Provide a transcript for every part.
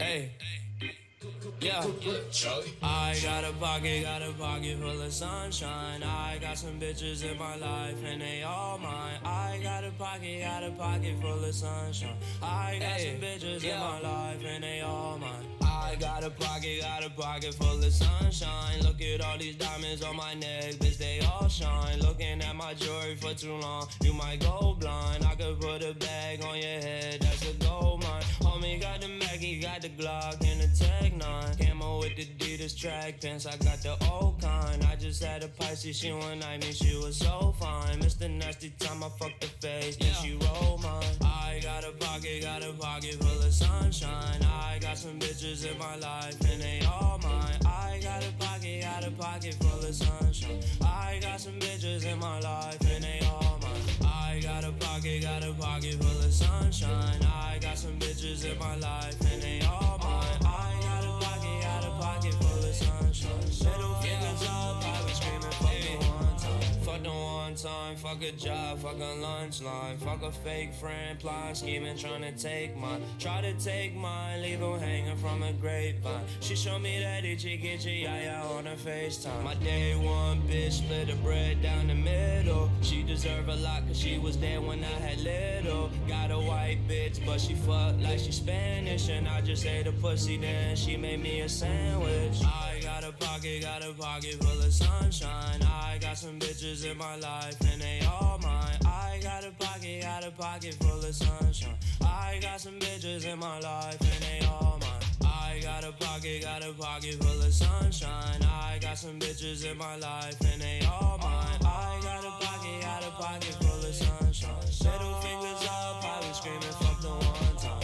Hey, yeah. I got a pocket full of sunshine. I got some bitches in my life and they all mine. I got a pocket full of sunshine. I got some bitches in my life and they all mine. I got a pocket full of sunshine. Look at all these diamonds on my neck, bitch, they all shine. Looking at my jewelry for too long, you might go blind. I could put a bag on your head, that's a gold mine. Homie got the Mackie, got the Glock and the Tech 9. Camo with the Adidas track pants, I got the old kind. I just had a Pisces, she one night me, she was so fine. Mr. Nasty time I fucked the face, then she rolled mine. I got a pocket full of sunshine. I got some bitches in my life and they all mine. I got a pocket full of sunshine. I got some bitches in my life and they all mine. I got a pocket full of sunshine. I got some bitches in my life and they all mine. I got a pocket full of sunshine. Middle fingers up, I was screaming fuck the one time. Fuck the one time, fuck a job, fuck a lunch line. Fuck a fake friend, plotting, scheming, trying to take mine. Try to take mine, leave him hanging from a grapevine. She showed me that itchy yeah on her FaceTime. My day one bitch split the bread down the middle. She deserve a lot cause she was there when I had little. Got a white bitch but she fuck like she Spanish. And I just ate a pussy then she made me a sandwich. I got a pocket full of sunshine. I got some bitches in my life and they all mine. I got a pocket full of sunshine. I got some bitches in my life and they all mine. I got a pocket full of sunshine. I got some bitches in my life and they all mine. I got a pocket full of sunshine. Middle fingers up, I was screaming fuck the one time.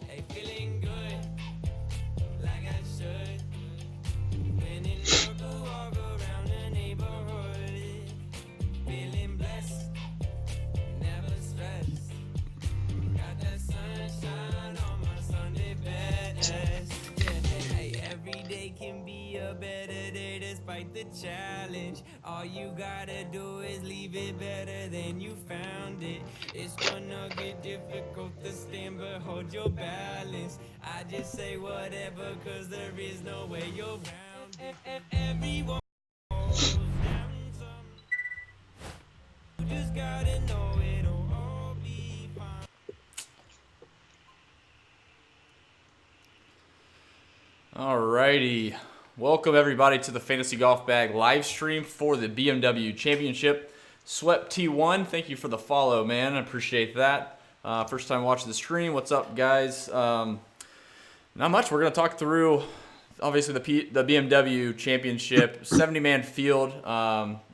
Hey, feeling good, like I should. When in love to walk around the neighborhood. Feeling blessed, never stressed. Got that sunshine on my Sunday best. Yeah, hey, every day can be a better day despite the challenge. All you gotta do is leave it better than you found it. It's gonna get difficult to stand, but hold your balance. I just say whatever, cause there is no way you're round it. Everyone goes down some. You just gotta know it'll all be fine. Alrighty, welcome everybody to the Fantasy Golf Bag live stream for the BMW Championship. Swept T1, thank you for the follow, man. I appreciate that. First time watching the stream. What's up, guys? Not much. We're gonna talk through obviously the BMW Championship 70-man field.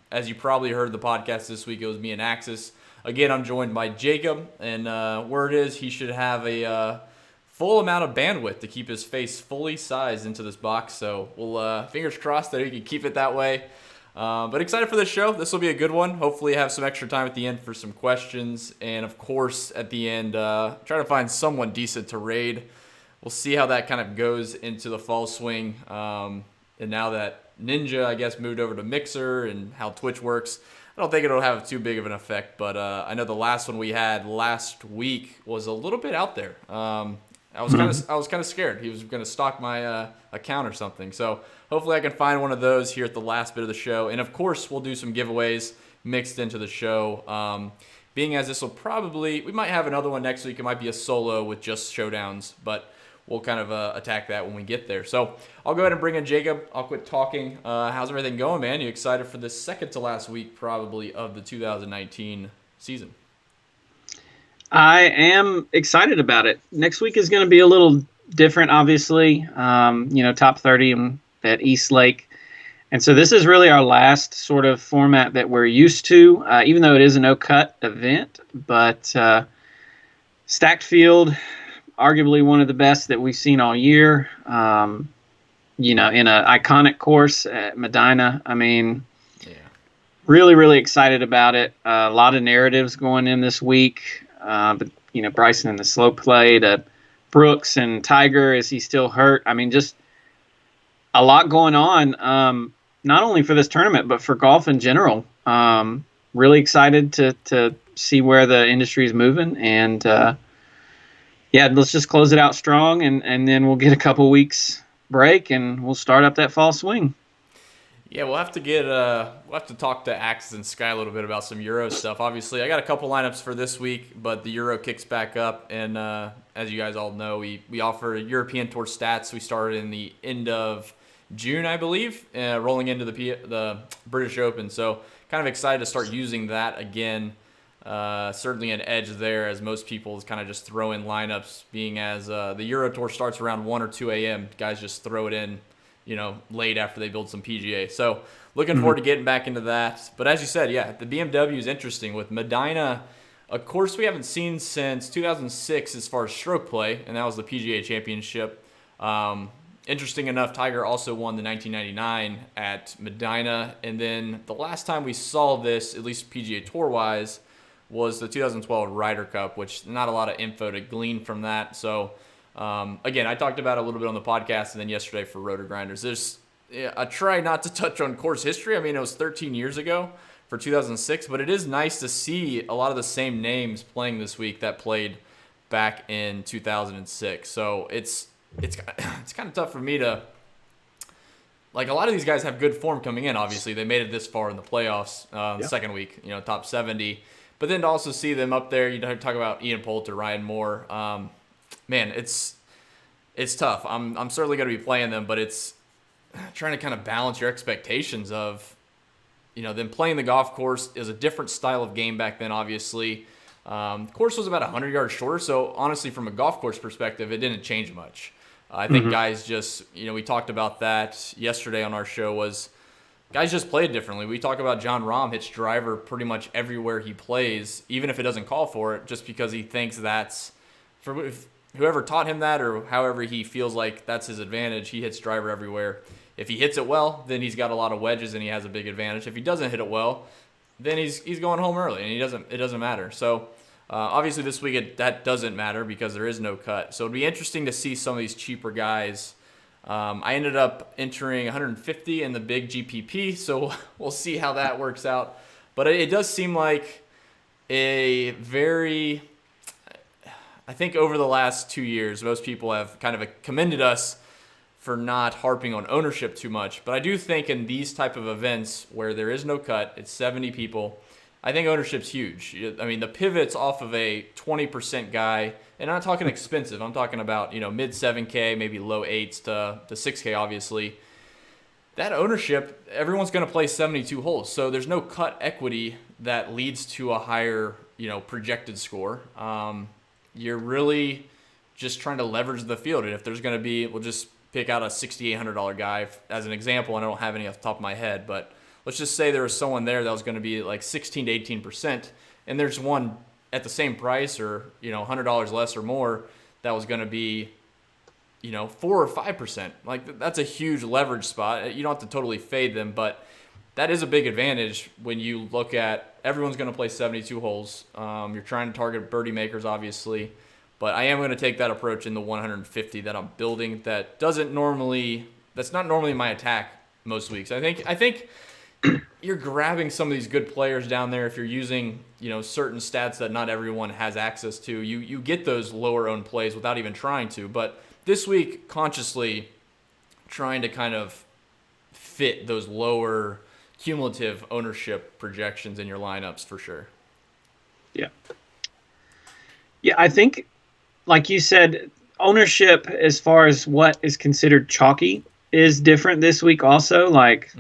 As you probably heard the podcast this week, it was me and Axis. Again, I'm joined by Jacob, and word is he should have a full amount of bandwidth to keep his face fully sized into this box. So we'll fingers crossed that he can keep it that way. But excited for this show. This will be a good one. Hopefully have some extra time at the end for some questions. And of course, at the end, try to find someone decent to raid. We'll see how that kind of goes into the fall swing. And now that Ninja, I guess, moved over to Mixer and how Twitch works, I don't think it'll have too big of an effect. But I know the last one we had last week was a little bit out there. I was kind of scared he was going to stalk my account or something. So hopefully I can find one of those here at the last bit of the show. And of course we'll do some giveaways mixed into the show. Being as this will we might have another one next week. It might be a solo with just showdowns, but we'll kind of attack that when we get there. So I'll go ahead and bring in Jacob. I'll quit talking. How's everything going, man? You excited for the second to last week probably of the 2019 season? I am excited about it. Next week is going to be a little different, obviously. Top 30 at East Lake. And so this is really our last sort of format that we're used to, even though it is a no-cut event. But stacked field, arguably one of the best that we've seen all year. In an iconic course at Medina. I mean, really, really excited about it. A lot of narratives going in this week. But Bryson in the slope play to Brooks and Tiger, is he still hurt? I mean, just a lot going on. Not only for this tournament, but for golf in general. Really excited to see where the industry is moving. And, let's just close it out strong, and then we'll get a couple weeks break, and we'll start up that fall swing. Yeah, we'll have to talk to Axis and Sky a little bit about some Euro stuff. Obviously, I got a couple lineups for this week, but the Euro kicks back up, and as you guys all know, we offer European Tour stats. We started in the end of June, I believe, rolling into the British Open. So kind of excited to start using that again. Certainly an edge there, as most people kind of just throw in lineups, being as the Euro Tour starts around 1 or 2 a.m. Guys just throw it in, late after they build some PGA. So looking forward to getting back into that. But as you said, the BMW is interesting with Medina, a course we haven't seen since 2006 as far as stroke play, and that was the PGA Championship. Interesting enough, Tiger also won the 1999 at Medina, and then the last time we saw this, at least PGA Tour-wise, was the 2012 Ryder Cup, which not a lot of info to glean from that. So, again, I talked about it a little bit on the podcast, and then yesterday for Rotor Grinders. I try not to touch on course history. I mean, it was 13 years ago for 2006, but it is nice to see a lot of the same names playing this week that played back in 2006. So it's kind of tough for me to, like, a lot of these guys have good form coming in. Obviously, they made it this far in the playoffs, the second week, top 70. But then to also see them up there, you talk about Ian Poulter, Ryan Moore. Man, it's tough. I'm certainly going to be playing them, but it's trying to kind of balance your expectations of, them playing the golf course. Is a different style of game back then, obviously. The course was about 100 yards shorter, so honestly, from a golf course perspective, it didn't change much. I think guys just, we talked about that yesterday on our show, guys just played differently. We talk about John Rahm hits driver pretty much everywhere he plays, even if it doesn't call for it, just because he thinks that's, for whoever taught him that or however he feels like that's his advantage, he hits driver everywhere. If he hits it well, then he's got a lot of wedges and he has a big advantage. If he doesn't hit it well, then he's going home early and it doesn't matter. So obviously this week that doesn't matter because there is no cut. So it'd be interesting to see some of these cheaper guys. I ended up entering 150 in the big GPP, so we'll see how that works out. But it does seem like I think over the last 2 years, most people have kind of commended us for not harping on ownership too much. But I do think in these type of events where there is no cut, it's 70 people, I think ownership's huge. I mean, the pivot's off of a 20% guy, and I'm not talking expensive. I'm talking about, mid 7K, maybe low 8s to 6K, obviously. That ownership, everyone's going to play 72 holes, so there's no cut equity that leads to a higher, projected score. You're really just trying to leverage the field, and if there's going to be, we'll just pick out a $6,800 guy as an example, and I don't have any off the top of my head, but let's just say there was someone there that was going to be like 16 to 18%, and there's one at the same price or, $100 less or more that was going to be, 4 or 5%. Like, that's a huge leverage spot. You don't have to totally fade them, but that is a big advantage when you look at everyone's going to play 72 holes. You're trying to target birdie makers, obviously, but I am going to take that approach in the 150 that I'm building. That's not normally my attack most weeks. I think, you're grabbing some of these good players down there. If you're using, certain stats that not everyone has access to, you get those lower owned plays without even trying to. But this week, consciously trying to kind of fit those lower cumulative ownership projections in your lineups for sure. Yeah. Yeah, I think, like you said, ownership as far as what is considered chalky is different this week also. Like,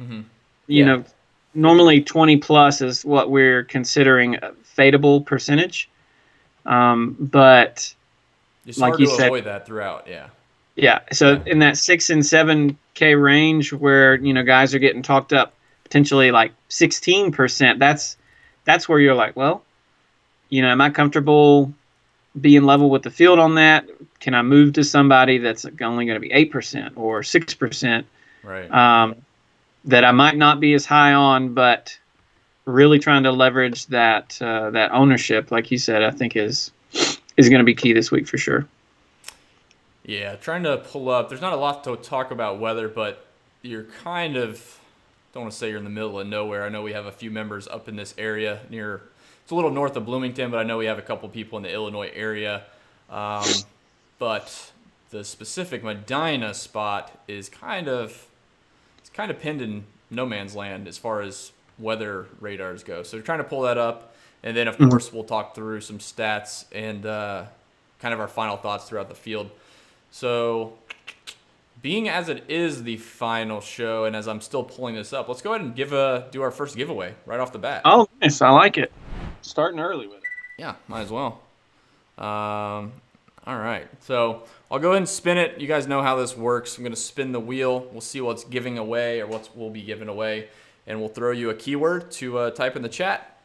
normally 20 plus is what we're considering a fadeable percentage. But it's like hard you to said, avoid that throughout. Yeah. Yeah. So in that 6 and 7K range where, guys are getting talked up potentially like 16%, that's where you're like, well, am I comfortable being level with the field on that? Can I move to somebody that's only going to be 8% or 6%? Right. That I might not be as high on, but really trying to leverage that that ownership, like you said, I think is going to be key this week for sure. Yeah, trying to pull up. There's not a lot to talk about weather, but you're kind of, don't want to say you're in the middle of nowhere. I know we have a few members up in this area near, it's a little north of Bloomington, but I know we have a couple people in the Illinois area. But the specific Medina spot is kind of pinned in no man's land as far as weather radars go. So we're trying to pull that up. And then, of course, we'll talk through some stats and kind of our final thoughts throughout the field. So being as it is the final show, and as I'm still pulling this up, let's go ahead and do our first giveaway right off the bat. Oh, nice. I like it. Starting early with it. Yeah, might as well. All right. So I'll go ahead and spin it. You guys know how this works. I'm going to spin the wheel. We'll see what's giving away or what will be given away. And we'll throw you a keyword to type in the chat.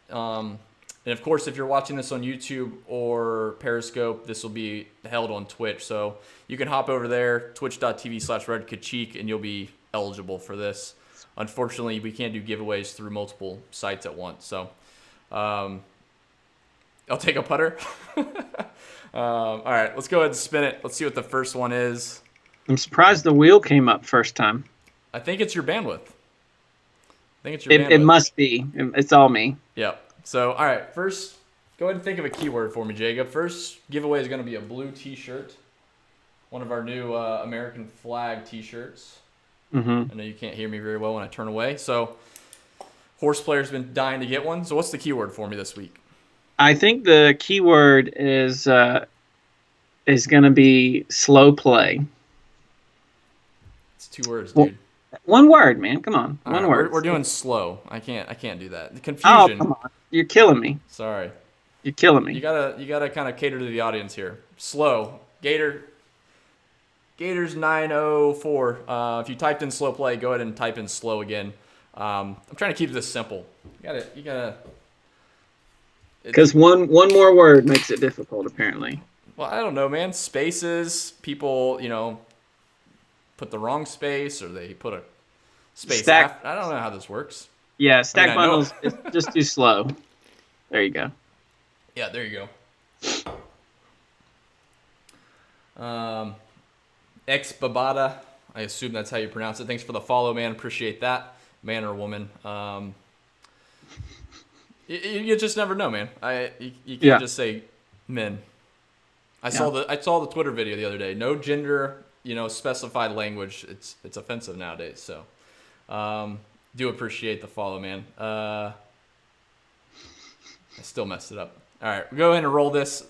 And, of course, if you're watching this on YouTube or Periscope, this will be held on Twitch. So you can hop over there, twitch.tv/redkachik, and you'll be eligible for this. Unfortunately, we can't do giveaways through multiple sites at once. So I'll take a putter. All right, let's go ahead and spin it. Let's see what the first one is. I'm surprised the wheel came up first time. I think it's your bandwidth. It must be. It's all me. Yep. So, all right, first, go ahead and think of a keyword for me, Jacob. First giveaway is going to be a blue T-shirt, one of our new American flag T-shirts. I know you can't hear me very well when I turn away. So, horse player's been dying to get one. So, what's the keyword for me this week? I think the keyword is going to be slow play. It's 2 words, dude. One word, man. Come on. One right, word. We're doing slow. I can't do that. The confusion. Oh, come on. You're killing me. Sorry. You're killing me. You gotta kind of cater to the audience here. Slow. Gators 904. If you typed in slow play, go ahead and type in slow again. I'm trying to keep this simple. You gotta. Because one more word makes it difficult, apparently. Well, I don't know, man. Spaces. People, put the wrong space or they put a space after. I don't know how this works. Yeah, stack bundles is just too slow. There you go. Yeah, there you go. Ex Babada, I assume that's how you pronounce it. Thanks for the follow, man. Appreciate that, man or woman. You just never know, man. You can't just say men. I saw the Twitter video the other day. No gender, specified language. It's offensive nowadays. So, do appreciate the follow, man. I still messed it up. All right, we'll go ahead and roll this.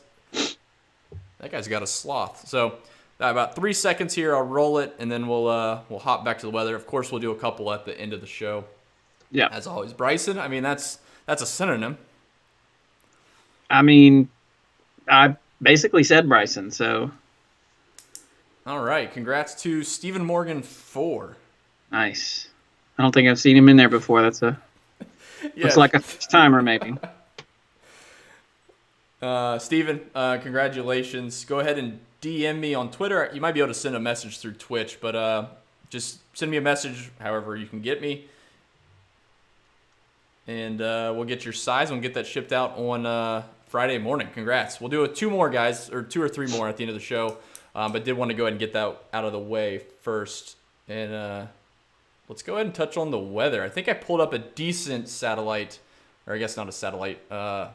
That guy's got a sloth. So, about 3 seconds here. I'll roll it, and then we'll hop back to the weather. Of course, we'll do a couple at the end of the show. Yeah. As always, Bryson. I mean, that's a synonym. I mean, I basically said Bryson, so. All right. Congrats to Stephen Morgan 4. Nice. I don't think I've seen him in there before. Looks like a first timer, maybe. Stephen, congratulations. Go ahead and DM me on Twitter. You might be able to send a message through Twitch, but just send me a message however you can get me. And we'll get your size and we'll get that shipped out on Friday morning. Congrats. We'll do 2 more, guys, or 2 or 3 more at the end of the show. But did want to go ahead and get that out of the way first. And let's go ahead and touch on the weather. I think I pulled up a decent satellite, or I guess not a satellite. What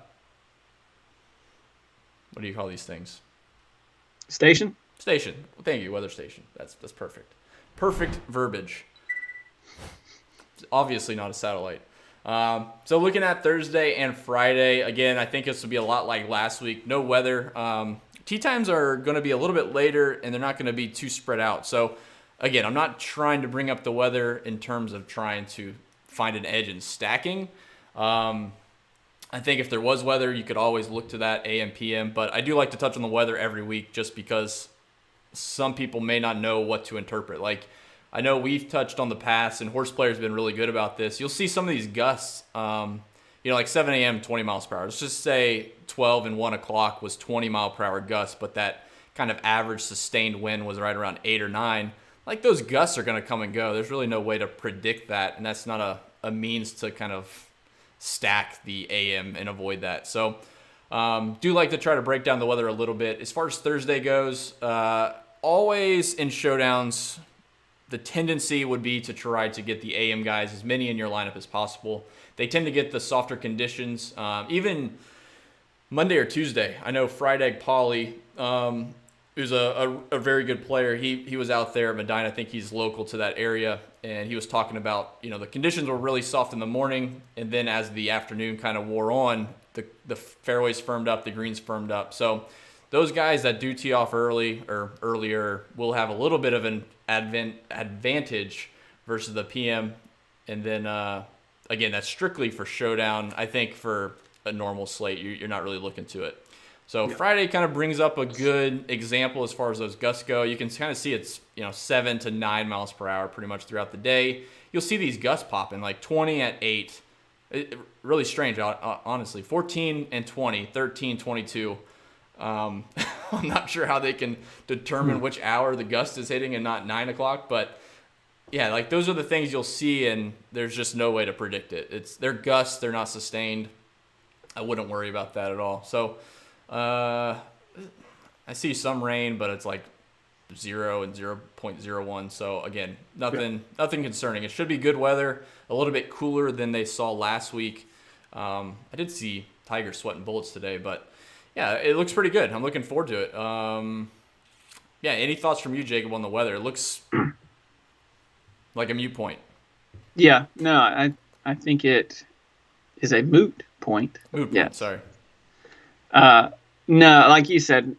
do you call these things? Station. Thank you, weather station. That's perfect. Perfect verbiage. Obviously not a satellite. So looking at Thursday and Friday, again, I think this will be a lot like last week. No weather. Tee times are going to be a little bit later, and they're not going to be too spread out. So again, I'm not trying to bring up the weather in terms of trying to find an edge in stacking. I think if there was weather, you could always look to that AM, PM. But I do like to touch on the weather every week just because some people may not know what to interpret. Like, I know we've touched on the past, and Horseplayer has been really good about this. You'll see some of these gusts, like 7 a.m., 20 miles per hour. Let's just say 12 and 1 o'clock was 20 mile per hour gusts, but that kind of average sustained wind was right around 8 or 9. Like, those gusts are going to come and go. There's really no way to predict that, and that's not a means to kind of stack the AM and avoid that. So do like to try to break down the weather a little bit. As far as Thursday goes, always in showdowns, the tendency would be to try to get the AM guys, as many in your lineup as possible. They tend to get the softer conditions. Even Monday or Tuesday, I know Fried Egg Polly, who's a very good player. He was out there at Medina. I think he's local to that area, and he was talking about, the conditions were really soft in the morning, and then as the afternoon kind of wore on, the fairways firmed up, the greens firmed up. So those guys that do tee off early or earlier will have a little bit of an advantage versus the PM. And then, again, that's strictly for showdown. I think for a normal slate, you're not really looking to it. So Friday kind of brings up a good example as far as those gusts go. You can kind of see it's 7 to 9 miles per hour pretty much throughout the day. You'll see these gusts popping like 20 at 8. Really strange, honestly. 14 and 20, 13, 22. I'm not sure how they can determine which hour the gust is hitting and not 9 o'clock, but yeah, like those are the things you'll see, and there's just no way to predict it. They're gusts, they're not sustained. I wouldn't worry about that at all. So I see some rain, but it's like 0 and 0.01. So again, nothing concerning. It should be good weather, a little bit cooler than they saw last week. I did see Tiger sweating bullets today, but yeah, it looks pretty good. I'm looking forward to it. Any thoughts from you, Jacob, on the weather? It looks like a moot point. Yeah, no, I think it is a moot point. Sorry. No, like you said,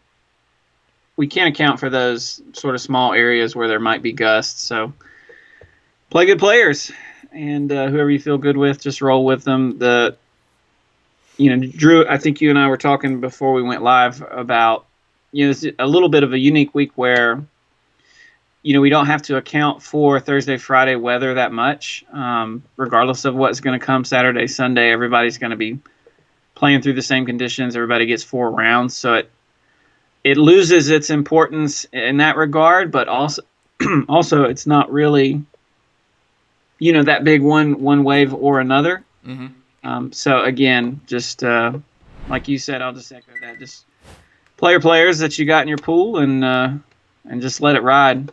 we can't account for those sort of small areas where there might be gusts. So play good players, and whoever you feel good with, just roll with them. Drew, I think you and I were talking before we went live about, it's a little bit of a unique week where, we don't have to account for Thursday, Friday weather that much. Regardless of what's going to come Saturday, Sunday, everybody's going to be playing through the same conditions. Everybody gets 4 rounds. So it loses its importance in that regard, but also it's not really, that big one wave or another. Mm-hmm. So again, just like you said, I'll just echo that. Just play your players that you got in your pool and just let it ride.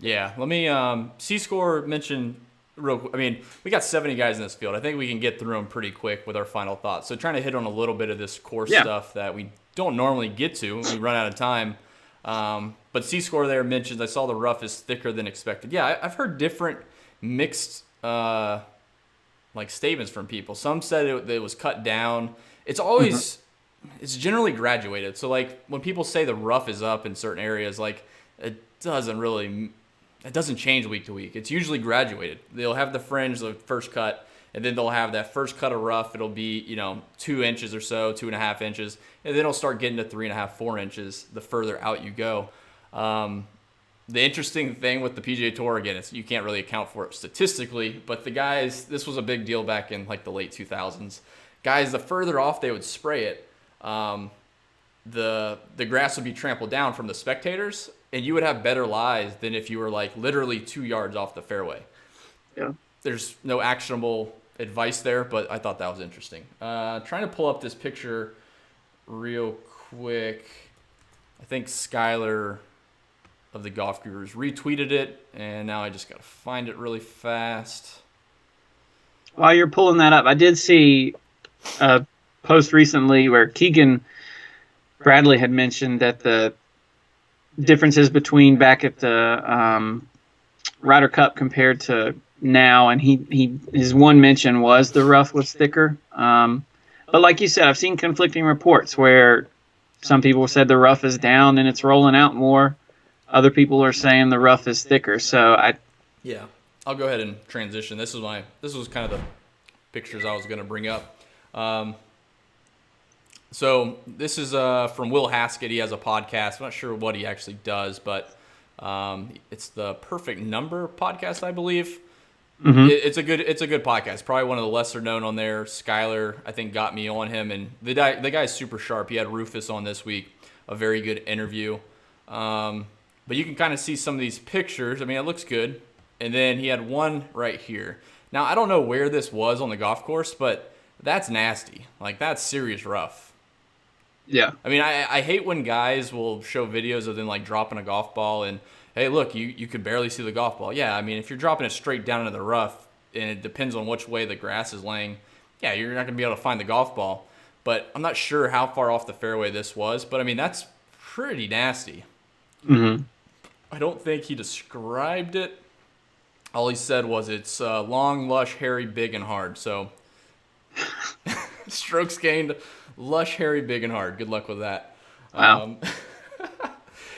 Yeah, let me C-Score mention we got 70 guys in this field. I think we can get through them pretty quick with our final thoughts. So trying to hit on a little bit of this course stuff that we don't normally get to. We run out of time. But C-Score there mentions, I saw the rough is thicker than expected. Yeah, I've heard different mixed statements from people. Some said it was cut down. It's always it's generally graduated. So like when people say the rough is up in certain areas, like it doesn't change week to week. It's usually graduated. They'll have the fringe, the first cut, and then they'll have that first cut of rough. It'll be 2 inches or so, 2.5 inches, and then it'll start getting to 3.5, 4 inches the further out you go. The interesting thing with the PGA Tour, again, is you can't really account for it statistically, but the guys, this was a big deal back in like the late 2000s. Guys, the further off they would spray it, the grass would be trampled down from the spectators, and you would have better lies than if you were like literally 2 yards off the fairway. Yeah. There's no actionable advice there, but I thought that was interesting. Trying to pull up this picture real quick. I think Skylar of the Golf Gurus retweeted it, and now I just got to find it really fast. While you're pulling that up, I did see a post recently where Keegan Bradley had mentioned that the differences between back at the Ryder Cup compared to now, and his one mention was the rough was thicker. But like you said, I've seen conflicting reports where some people said the rough is down and it's rolling out more. Other people are saying the rough is thicker. So I'll go ahead and transition. This was kind of the pictures I was going to bring up. So this is from Will Haskett. He has a podcast. I'm not sure what he actually does, but it's the Perfect Number podcast, I believe. Mm-hmm. It's a good podcast. Probably one of the lesser known on there. Skyler, I think, got me on him, and the guy's super sharp. He had Rufus on this week, a very good interview. But you can kind of see some of these pictures. I mean, it looks good. And then he had one right here. Now, I don't know where this was on the golf course, but that's nasty. Like, that's serious rough. Yeah. I mean, I hate when guys will show videos of them, like, dropping a golf ball and, hey, look, you could barely see the golf ball. Yeah, I mean, if you're dropping it straight down into the rough, and it depends on which way the grass is laying, yeah, you're not going to be able to find the golf ball. But I'm not sure how far off the fairway this was, but, I mean, that's pretty nasty. Mm-hmm. I don't think he described it. All he said was it's long, lush, hairy, big, and hard. So, strokes gained, lush, hairy, big, and hard. Good luck with that. Wow.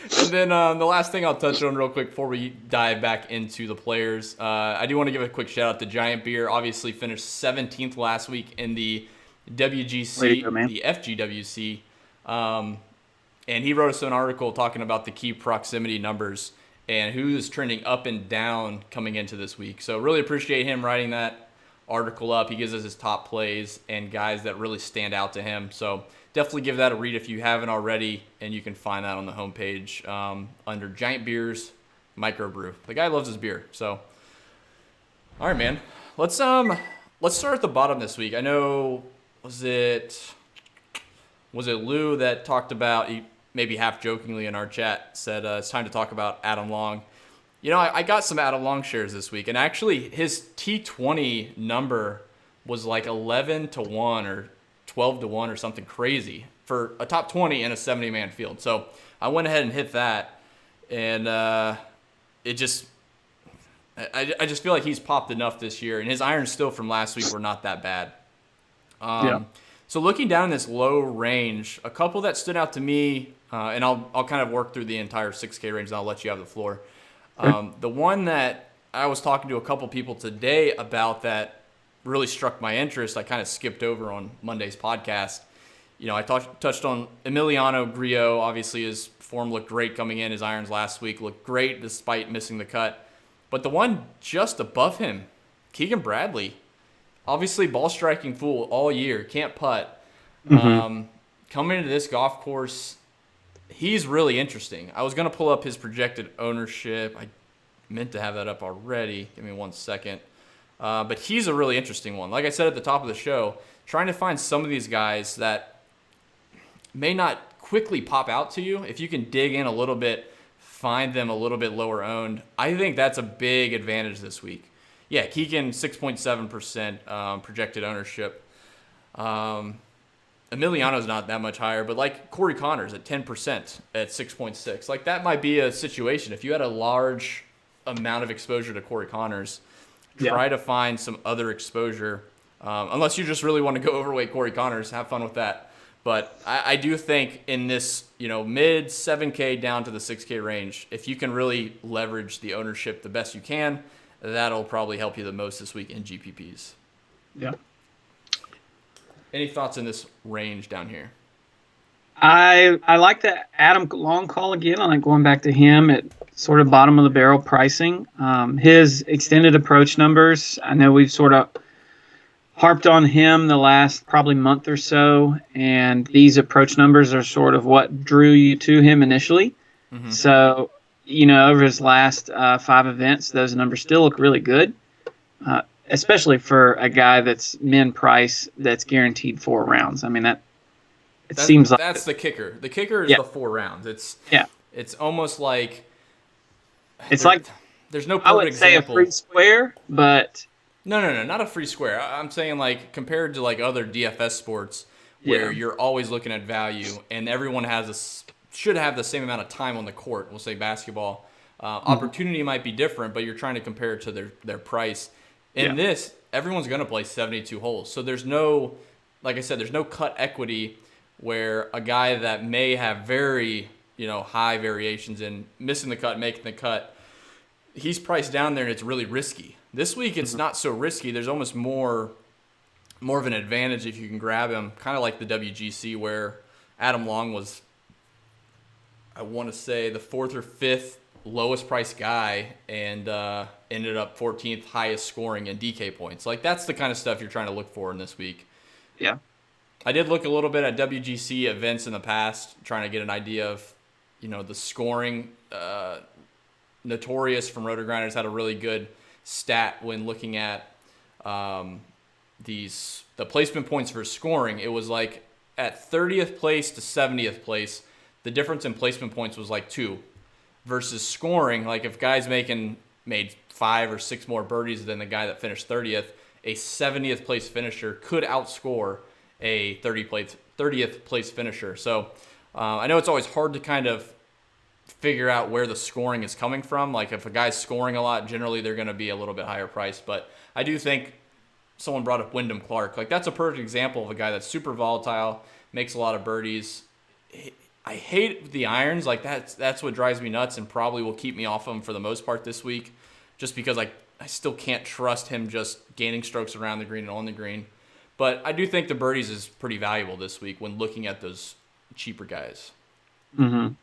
And then the last thing I'll touch on real quick before we dive back into the players, I do want to give a quick shout out to Giant Beer. Obviously finished 17th last week in the WGC, the FGWC. And he wrote us an article talking about the key proximity numbers and who is trending up and down coming into this week. So really appreciate him writing that article up. He gives us his top plays and guys that really stand out to him. So definitely give that a read if you haven't already, and you can find that on the homepage under Giant Beer's Microbrew. The guy loves his beer. So, all right, man. Let's start at the bottom this week. I know was it Lou that talked about, he maybe half jokingly in our chat said it's time to talk about Adam Long. You know, I got some Adam Long shares this week, and actually his T20 number was like 11-1 or 12-1 or something crazy for a top 20 in a 70-man field. So I went ahead and hit that, and I just feel like he's popped enough this year, and his irons still from last week were not that bad. So looking down in this low range, a couple that stood out to me, and I'll kind of work through the entire 6K range, and I'll let you have the floor. The one that I was talking to a couple people today about that really struck my interest, I kind of skipped over on Monday's podcast. You know, I touched on Emiliano Grillo. Obviously, his form looked great coming in. His irons last week looked great despite missing the cut. But the one just above him, Keegan Bradley, obviously ball striking fool all year, can't putt. Mm-hmm. Coming into this golf course, he's really interesting. I was going to pull up his projected ownership. I meant to have that up already. Give me 1 second. But he's a really interesting one. Like I said at the top of the show, trying to find some of these guys that may not quickly pop out to you. If you can dig in a little bit, find them a little bit lower owned, I think that's a big advantage this week. Yeah, Keegan, 6.7% projected ownership. Emiliano's not that much higher, but like Corey Connors at 10% at 6.6. Like that might be a situation. If you had a large amount of exposure to Corey Connors, try to find some other exposure. Unless you just really want to go overweight Corey Connors, have fun with that. But I do think in this, mid 7K down to the 6K range, if you can really leverage the ownership the best you can, that'll probably help you the most this week in GPPs. Yeah. Any thoughts in this range down here? I like the Adam Long call again. I like going back to him at sort of bottom of the barrel pricing. His extended approach numbers, I know we've sort of harped on him the last probably month or so, and these approach numbers are sort of what drew you to him initially. Mm-hmm. So, over his last 5 events, those numbers still look really good, especially for a guy that's min price that's guaranteed 4 rounds. I mean, seems like that's the kicker. The kicker is the 4 rounds. It's almost like It's like, there's no I perfect would say example. a free square, but No, not a free square. I'm saying like compared to like other DFS sports where you're always looking at value and everyone should have the same amount of time on the court. We'll say basketball. Opportunity might be different, but you're trying to compare it to their price. In this, everyone's going to play 72 holes. So there's no, like I said, there's no cut equity where a guy that may have very, high variations in missing the cut, making the cut, he's priced down there and it's really risky. This week it's not so risky. There's almost more of an advantage if you can grab him, kind of like the WGC where Adam Long was, I want to say, the 4th or 5th lowest priced guy and ended up 14th highest scoring in DK points. Like that's the kind of stuff you're trying to look for in this week. Yeah. I did look a little bit at WGC events in the past, trying to get an idea of, the scoring. Notorious from Roto Grinders had a really good stat when looking at the placement points for scoring. It was like at 30th place to 70th place, the difference in placement points was like 2 versus scoring. Like if guys made 5 or 6 more birdies than the guy that finished 30th, a 70th place finisher could outscore a 30th place finisher. So I know it's always hard to kind of figure out where the scoring is coming from. Like if a guy's scoring a lot, generally they're going to be a little bit higher priced. But I do think someone brought up Wyndham Clark. Like that's a perfect example of a guy that's super volatile, makes a lot of birdies. I hate the irons. Like that's what drives me nuts and probably will keep me off him for the most part this week, just because I still can't trust him just gaining strokes around the green and on the green. But I do think the birdies is pretty valuable this week when looking at those cheaper guys. Mm-hmm.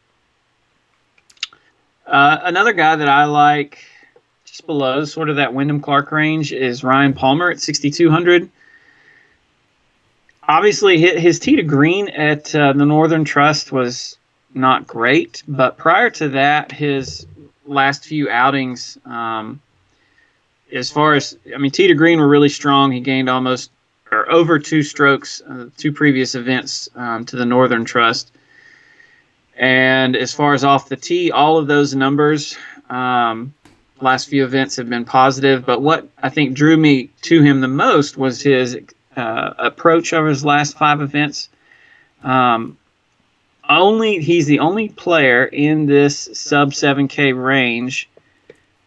Another guy that I like just below sort of that Wyndham Clark range is Ryan Palmer at 6,200. Obviously, his tee to green at the Northern Trust was not great, but prior to that, his last few outings, as far as, tee to green were really strong. He gained almost or over 2 strokes, 2 previous events to the Northern Trust. And as far as off the tee, all of those numbers, last few events have been positive. But what I think drew me to him the most was his approach over his last 5 events. He's the only player in this sub 7K range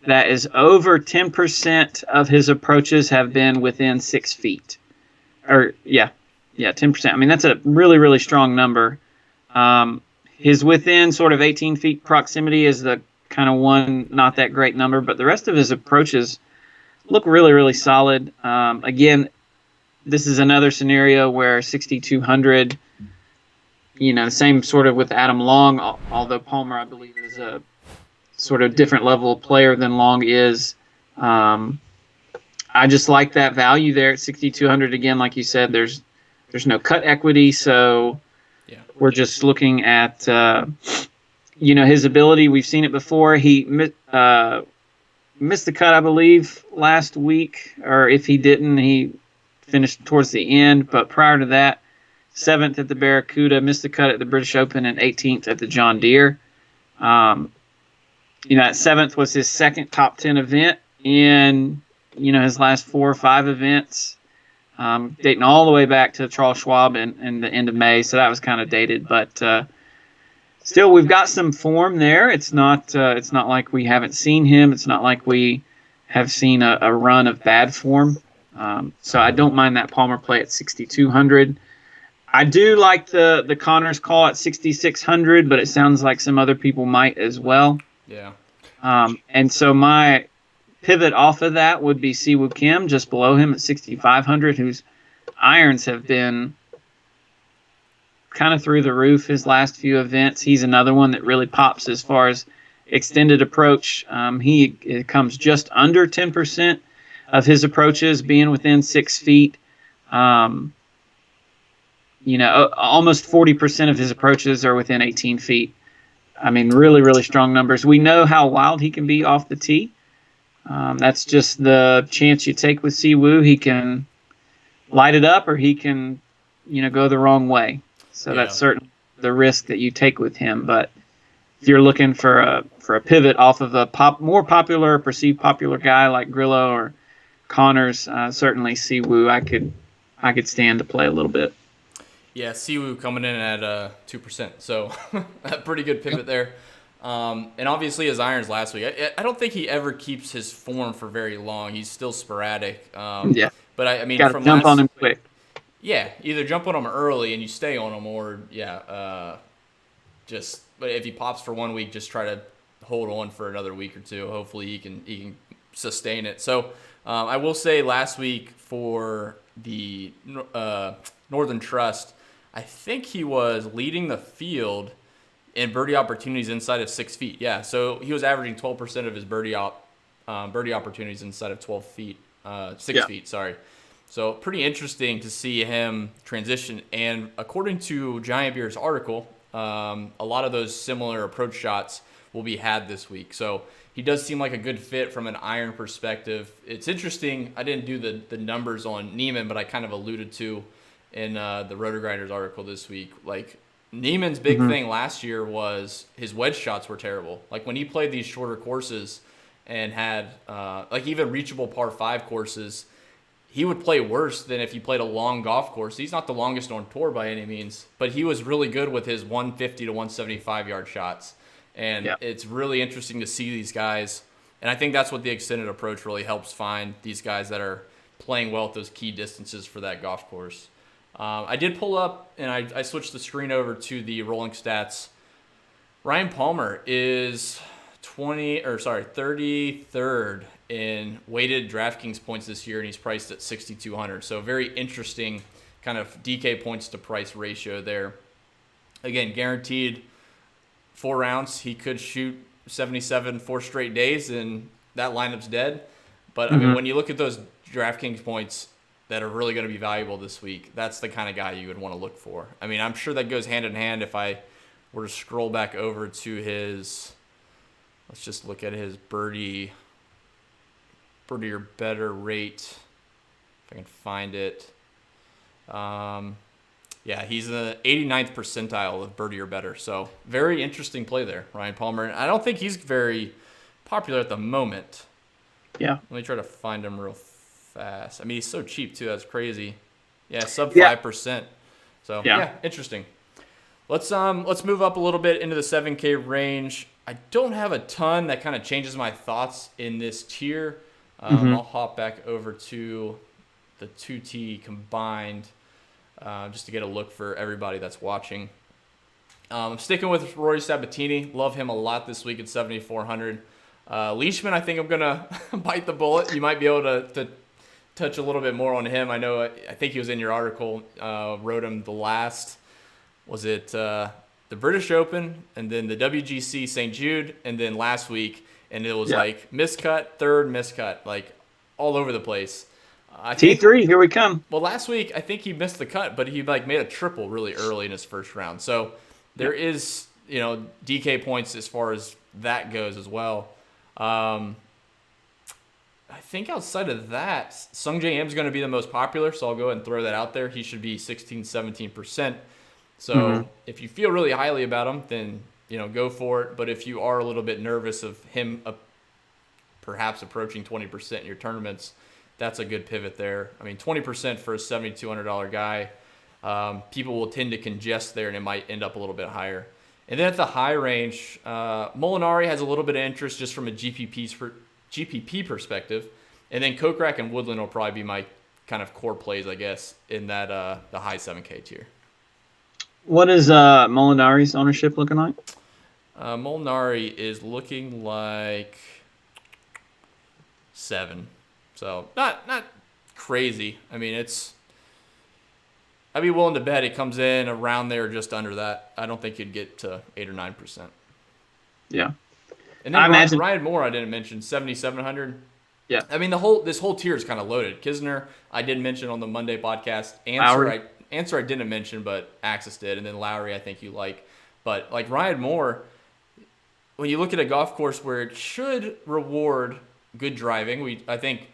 that is over 10% of his approaches have been within 6 feet. 10%. That's a really, really strong number. His within sort of 18 feet proximity is the kind of one not that great number, but the rest of his approaches look really, really solid. Again, this is another scenario where 6,200, same sort of with Adam Long, although Palmer, I believe, is a sort of different level of player than Long is. I just like that value there at 6,200. Again, like you said, there's no cut equity, so we're just looking at his ability. We've seen it before. He missed the cut, I believe, last week, or if he didn't, he finished towards the end. But prior to that, 7th at the Barracuda, missed the cut at the British Open, and 18th at the John Deere. That 7th was his second top 10 event in his last 4 or 5 events, dating all the way back to Charles Schwab in the end of May. So that was kind of dated, but still, we've got some form there. It's not like we haven't seen him. It's not like we have seen a run of bad form. So I don't mind that Palmer play at 6,200. I do like the Connors call at 6,600, but it sounds like some other people might as well. Yeah. And so my pivot off of that would be Siwoo Kim, just below him at 6,500, whose irons have been kind of through the roof his last few events. He's another one that really pops as far as extended approach. He comes just under 10% of his approaches being within 6 feet. Almost 40% of his approaches are within 18 feet. Really, really strong numbers. We know how wild he can be off the tee. That's just the chance you take with Siwoo. He can light it up or he can, go the wrong way. So that's certainly the risk that you take with him. But if you're looking for a pivot off of a more popular, perceived popular guy like Grillo or Connors, certainly Siwoo I could stand to play a little bit. Yeah, Siwoo coming in at 2%, so a pretty good pivot there. And obviously his irons last week. I don't think he ever keeps his form for very long. He's still sporadic. Yeah, But I mean, got to jump on him quick. Yeah, either jump on him early and you stay on him, or but if he pops for 1 week, just try to hold on for another week or two. Hopefully he can sustain it. So I will say last week for the Northern Trust, I think he was leading the field in birdie opportunities inside of 6 feet. Yeah, so he was averaging 12% of his birdie opportunities inside of 12 feet, 6 feet. Sorry. So pretty interesting to see him transition. And according to Giant Beer's article, a lot of those similar approach shots will be had this week. So he does seem like a good fit from an iron perspective. It's interesting. I didn't do the numbers on Neiman, but I kind of alluded to in the Roto Grinders article this week. Like Neiman's big thing last year was his wedge shots were terrible. Like when he played these shorter courses and had like even reachable par 5 courses, he would play worse than if he played a long golf course. He's not the longest on tour by any means, but he was really good with his 150 to 175 yard shots. And it's really interesting to see these guys. And I think that's what the extended approach really helps find these guys that are playing well at those key distances for that golf course. I did pull up and I switched the screen over to the rolling stats. Ryan Palmer is 33rd in weighted DraftKings points this year, and he's priced at 6,200. So very interesting kind of DK points to price ratio there. Again, guaranteed 4 rounds. He could shoot 77 4 straight days, and that lineup's dead. But I mean, when you look at those DraftKings points that are really going to be valuable this week, that's the kind of guy you would want to look for. I mean, I'm sure that goes hand in hand. If I were to scroll back over to his, let's just look at his birdie or better rate, if I can find it. Yeah, he's the 89th percentile of birdie or better. So very interesting play there, Ryan Palmer. And I don't think he's very popular at the moment. Yeah. Let me try to find him real fast. I mean, he's so cheap too. That's crazy. Yeah, sub 5%. So yeah, interesting. Let's move up a little bit into the 7K range. I don't have a ton that kind of changes my thoughts in this tier. I'll hop back over to the 2T combined just to get a look for everybody that's watching. I'm sticking with Rory Sabatini. Love him a lot this week at 7,400. Leishman, I think I'm going to bite the bullet. You might be able to touch a little bit more on him. I think he was in your article, wrote him the last, was it the British Open and then the WGC St. Jude and then last week. And it was like miscut, third miscut, like all over the place. T3, here we come. Well, last week I think he missed the cut, but he like made a triple really early in his first round. So there is, DK points as far as that goes as well. I think outside of that, Sung J M is going to be the most popular, so I'll go ahead and throw that out there. He should be 16, 17%. So if you feel really highly about him, then go for it. But if you are a little bit nervous of him perhaps approaching 20% in your tournaments, that's a good pivot there. I mean, 20% for a $7,200 guy, people will tend to congest there, and it might end up a little bit higher. And then at the high range, Molinari has a little bit of interest just from a GPP perspective. And then Kokrak and Woodland will probably be my kind of core plays, I guess, in that the high 7K tier. What is Molinari's ownership looking like? Molinari is looking like 7. So not crazy. I mean, I'd be willing to bet it comes in around there or just under that. I don't think you'd get to 8 or 9%. Yeah. And then Ryan Moore, I didn't mention, 7,700. Yeah. I mean, this whole tier is kind of loaded. Kisner, I did mention on the Monday podcast. Answer I didn't mention, but Axis did. And then Lowry, I think you like. But like Ryan Moore, when you look at a golf course where it should reward good driving, I think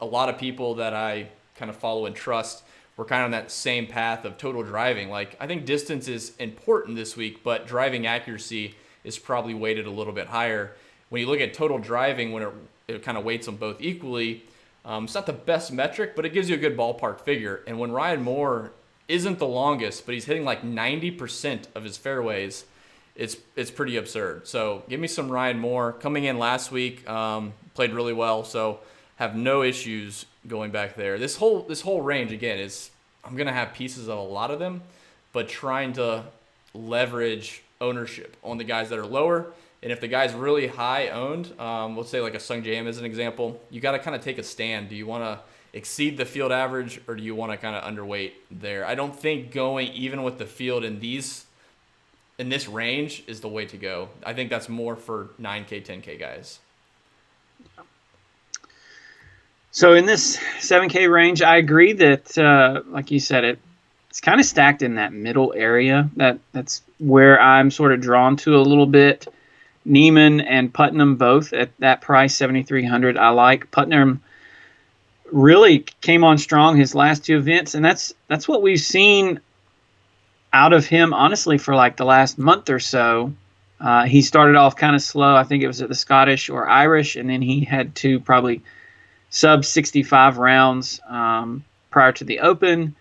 a lot of people that I kind of follow and trust were kind of on that same path of total driving. Like, I think distance is important this week, but driving accuracy is probably weighted a little bit higher. When you look at total driving, when it kind of weights them both equally, it's not the best metric, but it gives you a good ballpark figure. And when Ryan Moore isn't the longest, but he's hitting like 90% of his fairways, it's pretty absurd. So give me some Ryan Moore. Coming in last week, played really well, so have no issues going back there. This whole range, again, is I'm going to have pieces of a lot of them, but trying to leverage ownership on the guys that are lower. And if the guy's really high owned, let's say like a Sung Jae Im as an example, you got to kind of take a stand. Do you want to exceed the field average, or do you want to kind of underweight there? I don't think going even with the field in this range is the way to go. I think that's more for 9K, 10K guys. So in this 7K range, I agree that, like you said, it's kind of stacked in that middle area. That's where I'm sort of drawn to a little bit. Neiman and Putnam both at that price, 7,300. I like Putnam. Really came on strong his last two events, and that's what we've seen out of him, honestly, for like the last month or so. He started off kind of slow. I think it was at the Scottish or Irish, and then he had two probably sub 65 rounds prior to the Open.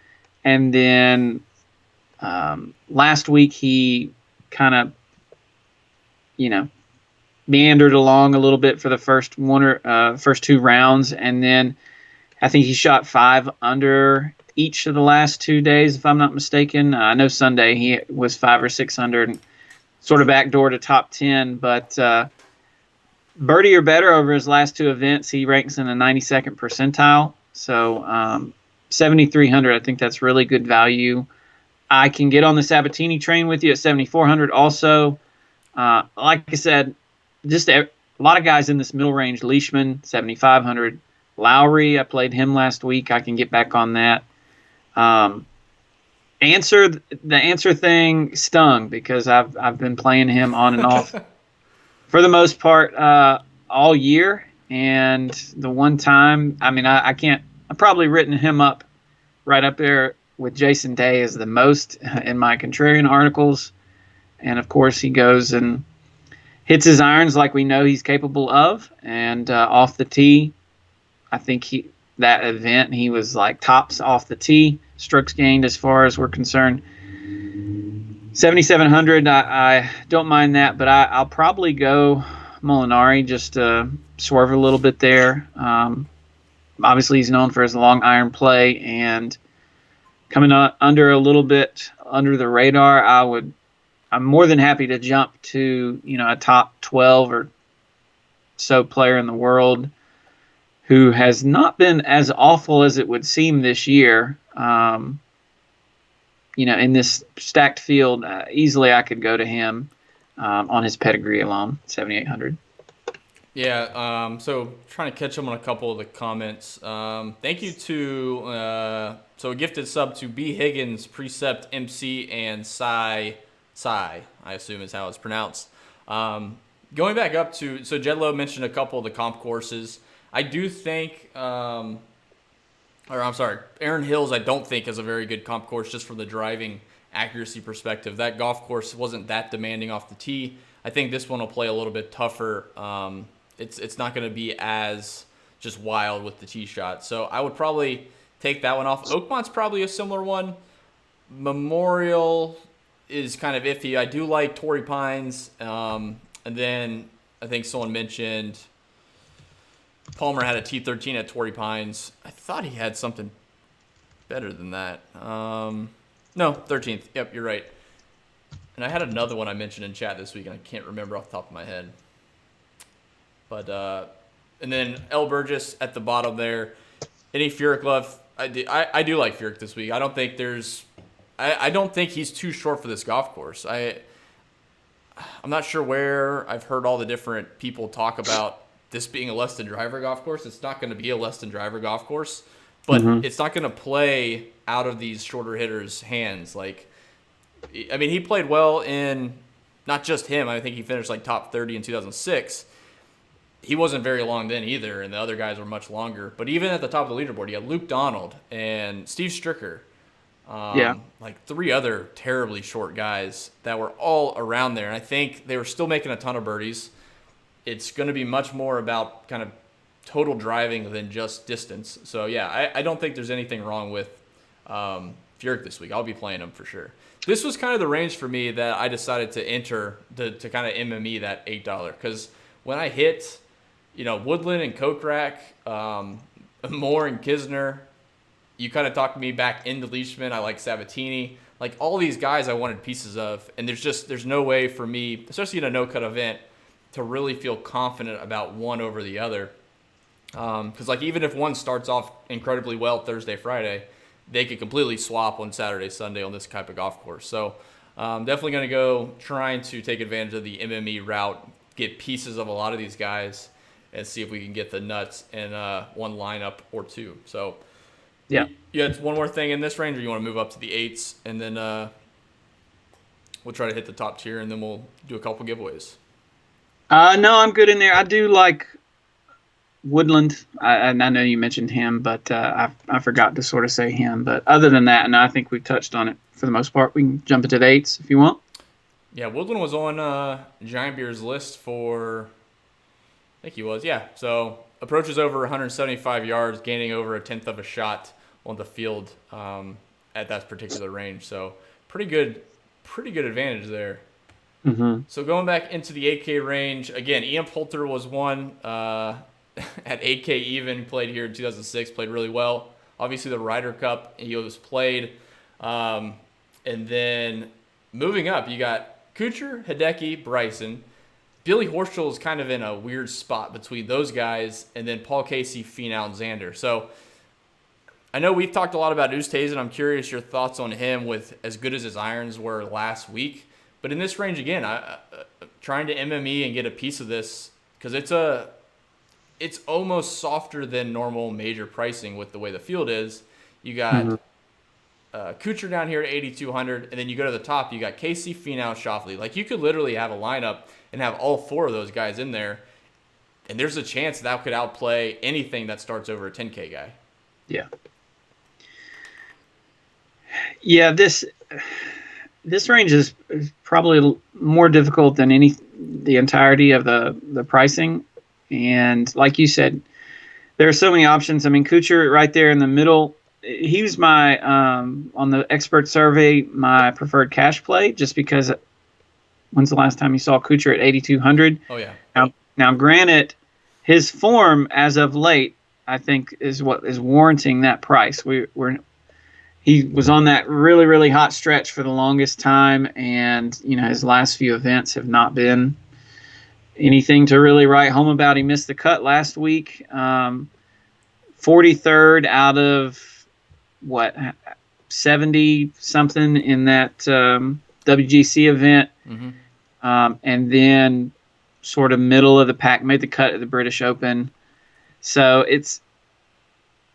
And then last week he kind of, meandered along a little bit for the first two rounds, and then I think he shot 5 under each of the last 2 days, if I'm not mistaken. I know Sunday he was 5 or 6 under, and sort of backdoor to top 10, but birdie or better over his last 2 events. He ranks in the 92nd percentile, so 7,300. I think that's really good value. I can get on the Sabatini train with you at 7,400 also. Like I said, just a lot of guys in this middle range. Leishman, 7,500. Lowry, I played him last week. I can get back on that. The answer thing stung because I've been playing him on and off for the most part all year. And the one time, I can't. I've probably written him up right up there with Jason Day as the most in my contrarian articles. And of course, he goes and hits his irons like we know he's capable of. And off the tee, I think that event he was like tops off the tee, strokes gained as far as we're concerned. 7,700, I don't mind that, but I'll probably go Molinari just to swerve a little bit there. Obviously, he's known for his long iron play, and coming under a little bit under the radar, I'm more than happy to jump to a top 12 or so player in the world who has not been as awful as it would seem this year. In this stacked field, easily I could go to him on his pedigree alone, 7,800. Yeah, so trying to catch up on a couple of the comments. Thank you to a gifted sub to B. Higgins, Precept, MC, and Sai, I assume is how it's pronounced. Going back up to, so Jedlow mentioned a couple of the comp courses. I do think, Aaron Hills I don't think is a very good comp course just from the driving accuracy perspective. That golf course wasn't that demanding off the tee. I think this one will play a little bit tougher. It's not going to be as just wild with the tee shot. So I would probably take that one off. Oakmont's probably a similar one. Memorial is kind of iffy. I do like Torrey Pines. And then I think someone mentioned Palmer had a T13 at Torrey Pines. I thought he had something better than that. No, 13th. Yep, you're right. And I had another one I mentioned in chat this week, and I can't remember off the top of my head. But and then L. Burgess at the bottom there. Any Furyk love? I do like Furyk this week. I don't think he's too short for this golf course. I'm not sure where I've heard all the different people talk about this being a less than driver golf course. It's not going to be a less than driver golf course, but it's not going to play out of these shorter hitters' hands. He played well in not just him. I think he finished like top 30 in 2006. He wasn't very long then either, and the other guys were much longer. But even at the top of the leaderboard, you had Luke Donald and Steve Stricker. Yeah. Like 3 other terribly short guys that were all around there. And I think they were still making a ton of birdies. It's going to be much more about kind of total driving than just distance. So, yeah, I don't think there's anything wrong with Furyk this week. I'll be playing him for sure. This was kind of the range for me that I decided to enter to kind of MME that $8. Because when I hit, Woodland and Kokrak, Moore and Kisner, you kind of talked me back into Leishman. I like Sabatini. Like all these guys I wanted pieces of. And there's no way for me, especially in a no-cut event, to really feel confident about one over the other. Because like even if one starts off incredibly well Thursday, Friday, they could completely swap on Saturday, Sunday on this type of golf course. So definitely going to go trying to take advantage of the MME route, get pieces of a lot of these guys, and see if we can get the nuts in one lineup or two. So yeah. You had one more thing in this range, or you want to move up to the 8s, and then we'll try to hit the top tier, and then we'll do a couple giveaways. No, I'm good in there. I do like Woodland. I know you mentioned him, but I forgot to sort of say him. But other than that, no, I think we've touched on it for the most part. We can jump into the 8s if you want. Yeah, Woodland was on Giant Beer's list for, I think he was, yeah. So approaches over 175 yards, gaining over a 1/10 of a shot on the field at that particular range. So pretty good advantage there. Mm-hmm. So going back into the 8K range, again, Ian Poulter was one at 8K even, played here in 2006, played really well. Obviously the Ryder Cup, he was played. And then moving up, you got Kuchar, Hideki, Bryson. Billy Horschel is kind of in a weird spot between those guys, and then Paul Casey, Finau, and Xander. So I know we've talked a lot about Oosthuizen. I'm curious your thoughts on him with as good as his irons were last week. But in this range, again, trying to MME and get a piece of this, because it's almost softer than normal major pricing with the way the field is. You got Kuchar down here at 8,200, and then you go to the top, you got Casey, Finau, Schauffele. Like, you could literally have a lineup and have all 4 of those guys in there, and there's a chance that could outplay anything that starts over a 10K guy. Yeah. Yeah, this range is probably more difficult than the entirety of the pricing. And like you said, there are so many options. I mean, Kuchar right there in the middle, he was my, on the expert survey, my preferred cash play, just because when's the last time you saw Kuchar at 8,200? Oh, yeah. Now, granted, his form as of late, I think, is what is warranting that price. He was on that really, really hot stretch for the longest time, and his last few events have not been anything to really write home about. He missed the cut last week, 43rd out of 70 something in that WGC event, and then sort of middle of the pack, made the cut at the British Open. So it's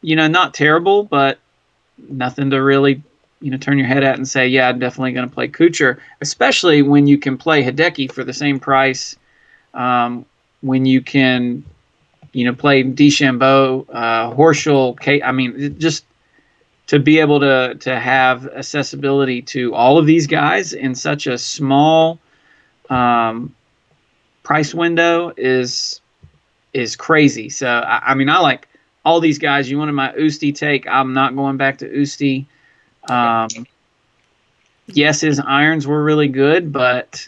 not terrible, but nothing to really, turn your head at and say, yeah, I'm definitely going to play Kuchar, especially when you can play Hideki for the same price, when you can, play DeChambeau, Horschel, I mean, just to be able to have accessibility to all of these guys in such a small price window is crazy. So, I mean, I like all these guys. You wanted my Usti take. I'm not going back to Usti. Yes, his irons were really good, but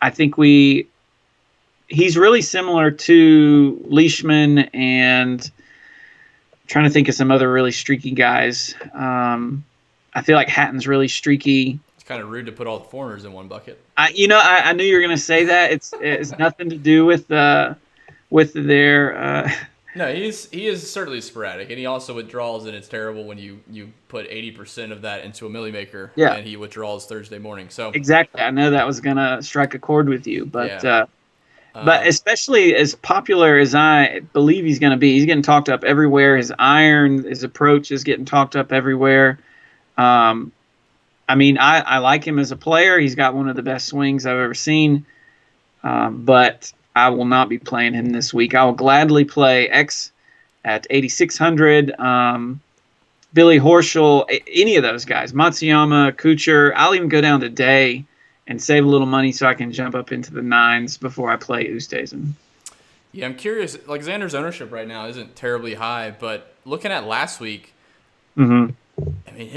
I think he's really similar to Leishman, and I'm trying to think of some other really streaky guys. I feel like Hatton's really streaky. It's kind of rude to put all the foreigners in one bucket. I knew you were going to say that. It's nothing to do with their. No, he is certainly sporadic, and he also withdraws, and it's terrible when you put 80% of that into a milli maker, and he withdraws Thursday morning. So exactly, I know that was gonna strike a chord with you, but but especially as popular as I believe he's gonna be, he's getting talked up everywhere. His iron, his approach is getting talked up everywhere. I mean, I like him as a player. He's got one of the best swings I've ever seen, but I will not be playing him this week. I will gladly play X at 8,600. Billy Horschel, any of those guys, Matsuyama, Kuchar. I'll even go down to Day and save a little money so I can jump up into the 9s before I play Oosthuizen. Yeah, I'm curious. Like Xander's ownership right now isn't terribly high, but looking at last week, Mm-hmm. I mean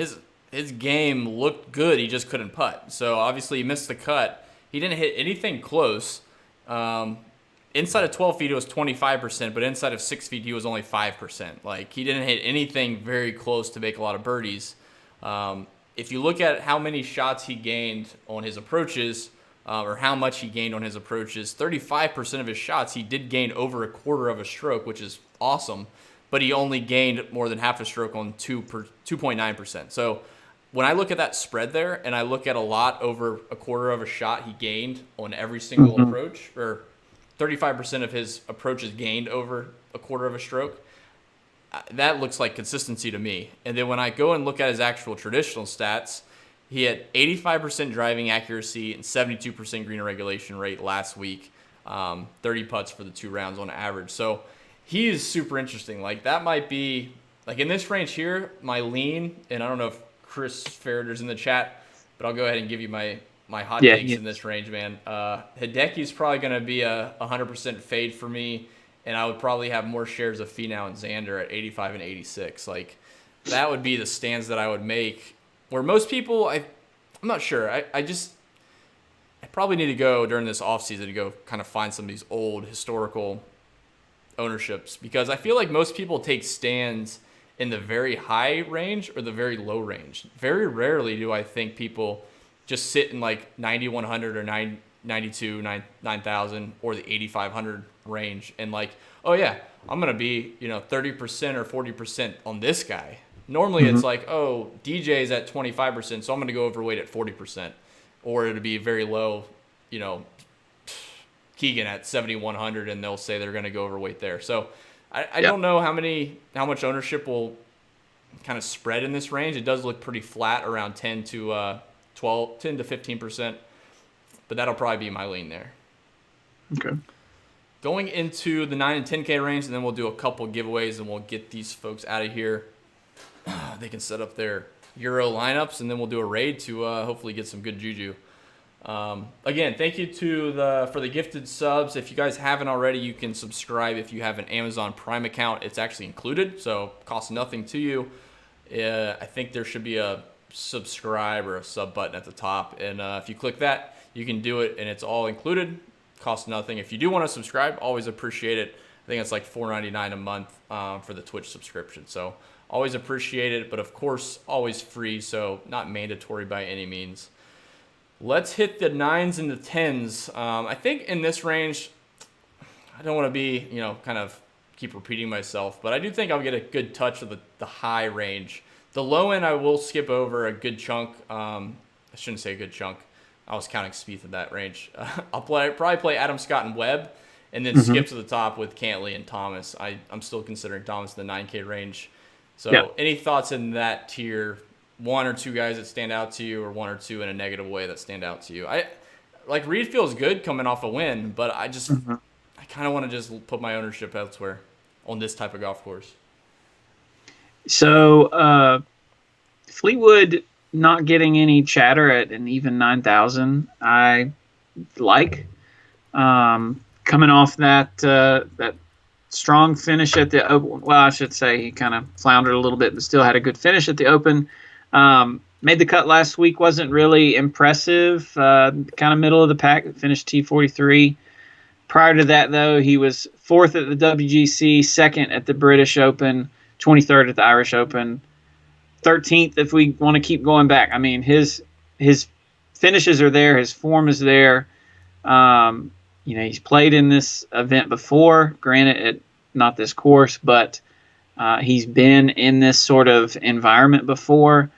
his game looked good. He just couldn't putt. So obviously he missed the cut. He didn't hit anything close. Inside of 12 feet, it was 25%, but inside of 6 feet, he was only 5%. Like, he didn't hit anything very close to make a lot of birdies. If you look at how many shots he gained on his approaches, or how much he gained on his approaches, 35% of his shots, he did gain over a quarter of a stroke, which is awesome, but he only gained more than half a stroke on 2.9%. So when I look at that spread there, and I look at a lot over a quarter of a shot he gained on every single approach, or 35% of his approaches gained over a quarter of a stroke, that looks like consistency to me. And then when I go and look at his actual traditional stats, he had 85% driving accuracy and 72% green regulation rate last week, 30 putts for the 2 rounds on average. So he is super interesting. Like, that might be, like, in this range here, my lean, and I don't know if Chris Farrader's in the chat, but I'll go ahead and give you my hot takes in this range, man. Hideki's probably going to be a 100% fade for me, and I would probably have more shares of Finau and Xander at 85 and 86. Like, that would be the stands that I would make. Where most people, I'm not sure. I probably need to go during this offseason to go kind of find some of these old historical ownerships, because I feel like most people take stands in the very high range or the very low range. Very rarely do I think people just sit in like 9,100 or 992, 9,000 or the 8,500 range and like, oh yeah, I'm going to be, 30% or 40% on this guy. Normally it's like, oh, DJ's at 25%, so I'm going to go overweight at 40%. Or it'll be very low, Keegan at 7,100, and they'll say they're going to go overweight there. So I don't know how much ownership will kind of spread in this range. It does look pretty flat, around 10 to 15%, but that'll probably be my lean there. Okay. Going into the 9 and 10K range, and then we'll do a couple giveaways, and we'll get these folks out of here. They can set up their Euro lineups, and then we'll do a raid to hopefully get some good juju. Again, thank you for the gifted subs. If you guys haven't already, you can subscribe if you have an Amazon Prime account. It's actually included, so it costs nothing to you. I think there should be a subscribe or a sub button at the top, and if you click that, you can do it, and it's all included. Costs nothing. If you do want to subscribe, always appreciate it. I think it's like $4.99 a month for the Twitch subscription, so always appreciate it, but of course always free, so not mandatory by any means. Let's hit the 9s and the 10s. I think in this range, I don't want to be, kind of keep repeating myself, but I do think I'll get a good touch of the high range. The low end, I will skip over a good chunk. I shouldn't say a good chunk. I was counting Spieth in that range. I'll probably play Adam Scott and Webb, and then skip to the top with Cantley and Thomas. I'm still considering Thomas in the 9K range. So any thoughts in that tier? 1 or 2 guys that stand out to you, or 1 or 2 in a negative way that stand out to you? Like Reed feels good coming off a win, but I kind of want to just put my ownership elsewhere on this type of golf course. So Fleetwood not getting any chatter at an even 9,000, I like. Coming off that strong finish at the Open. Well, I should say he kind of floundered a little bit, but still had a good finish at the Open. Made the cut last week, wasn't really impressive. Kind of middle of the pack, finished T43. Prior to that, though, he was 4th at the WGC, 2nd at the British Open, 23rd at the Irish Open, 13th if we want to keep going back. I mean, his finishes are there, his form is there. He's played in this event before, granted, not this course, but he's been in this sort of environment before.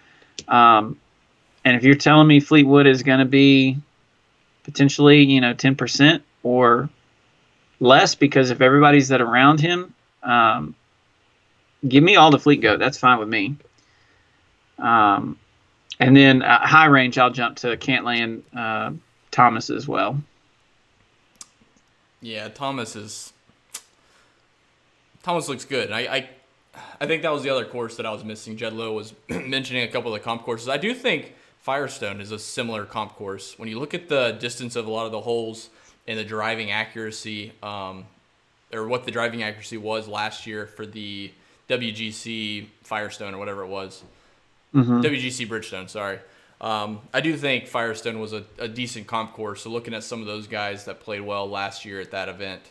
And if you're telling me Fleetwood is going to be potentially, 10% or less because if everybody's that around him, give me all the Fleet goat. That's fine with me. And then high range, I'll jump to Cantley and Thomas as well. Yeah, Thomas looks good. I I think that was the other course that I was missing. Jed Lowe was mentioning a couple of the comp courses. I do think Firestone is a similar comp course. When you look at the distance of a lot of the holes and the driving accuracy, or what the driving accuracy was last year for the WGC Firestone or whatever it was. WGC Bridgestone, sorry. I do think Firestone was a decent comp course. So looking at some of those guys that played well last year at that event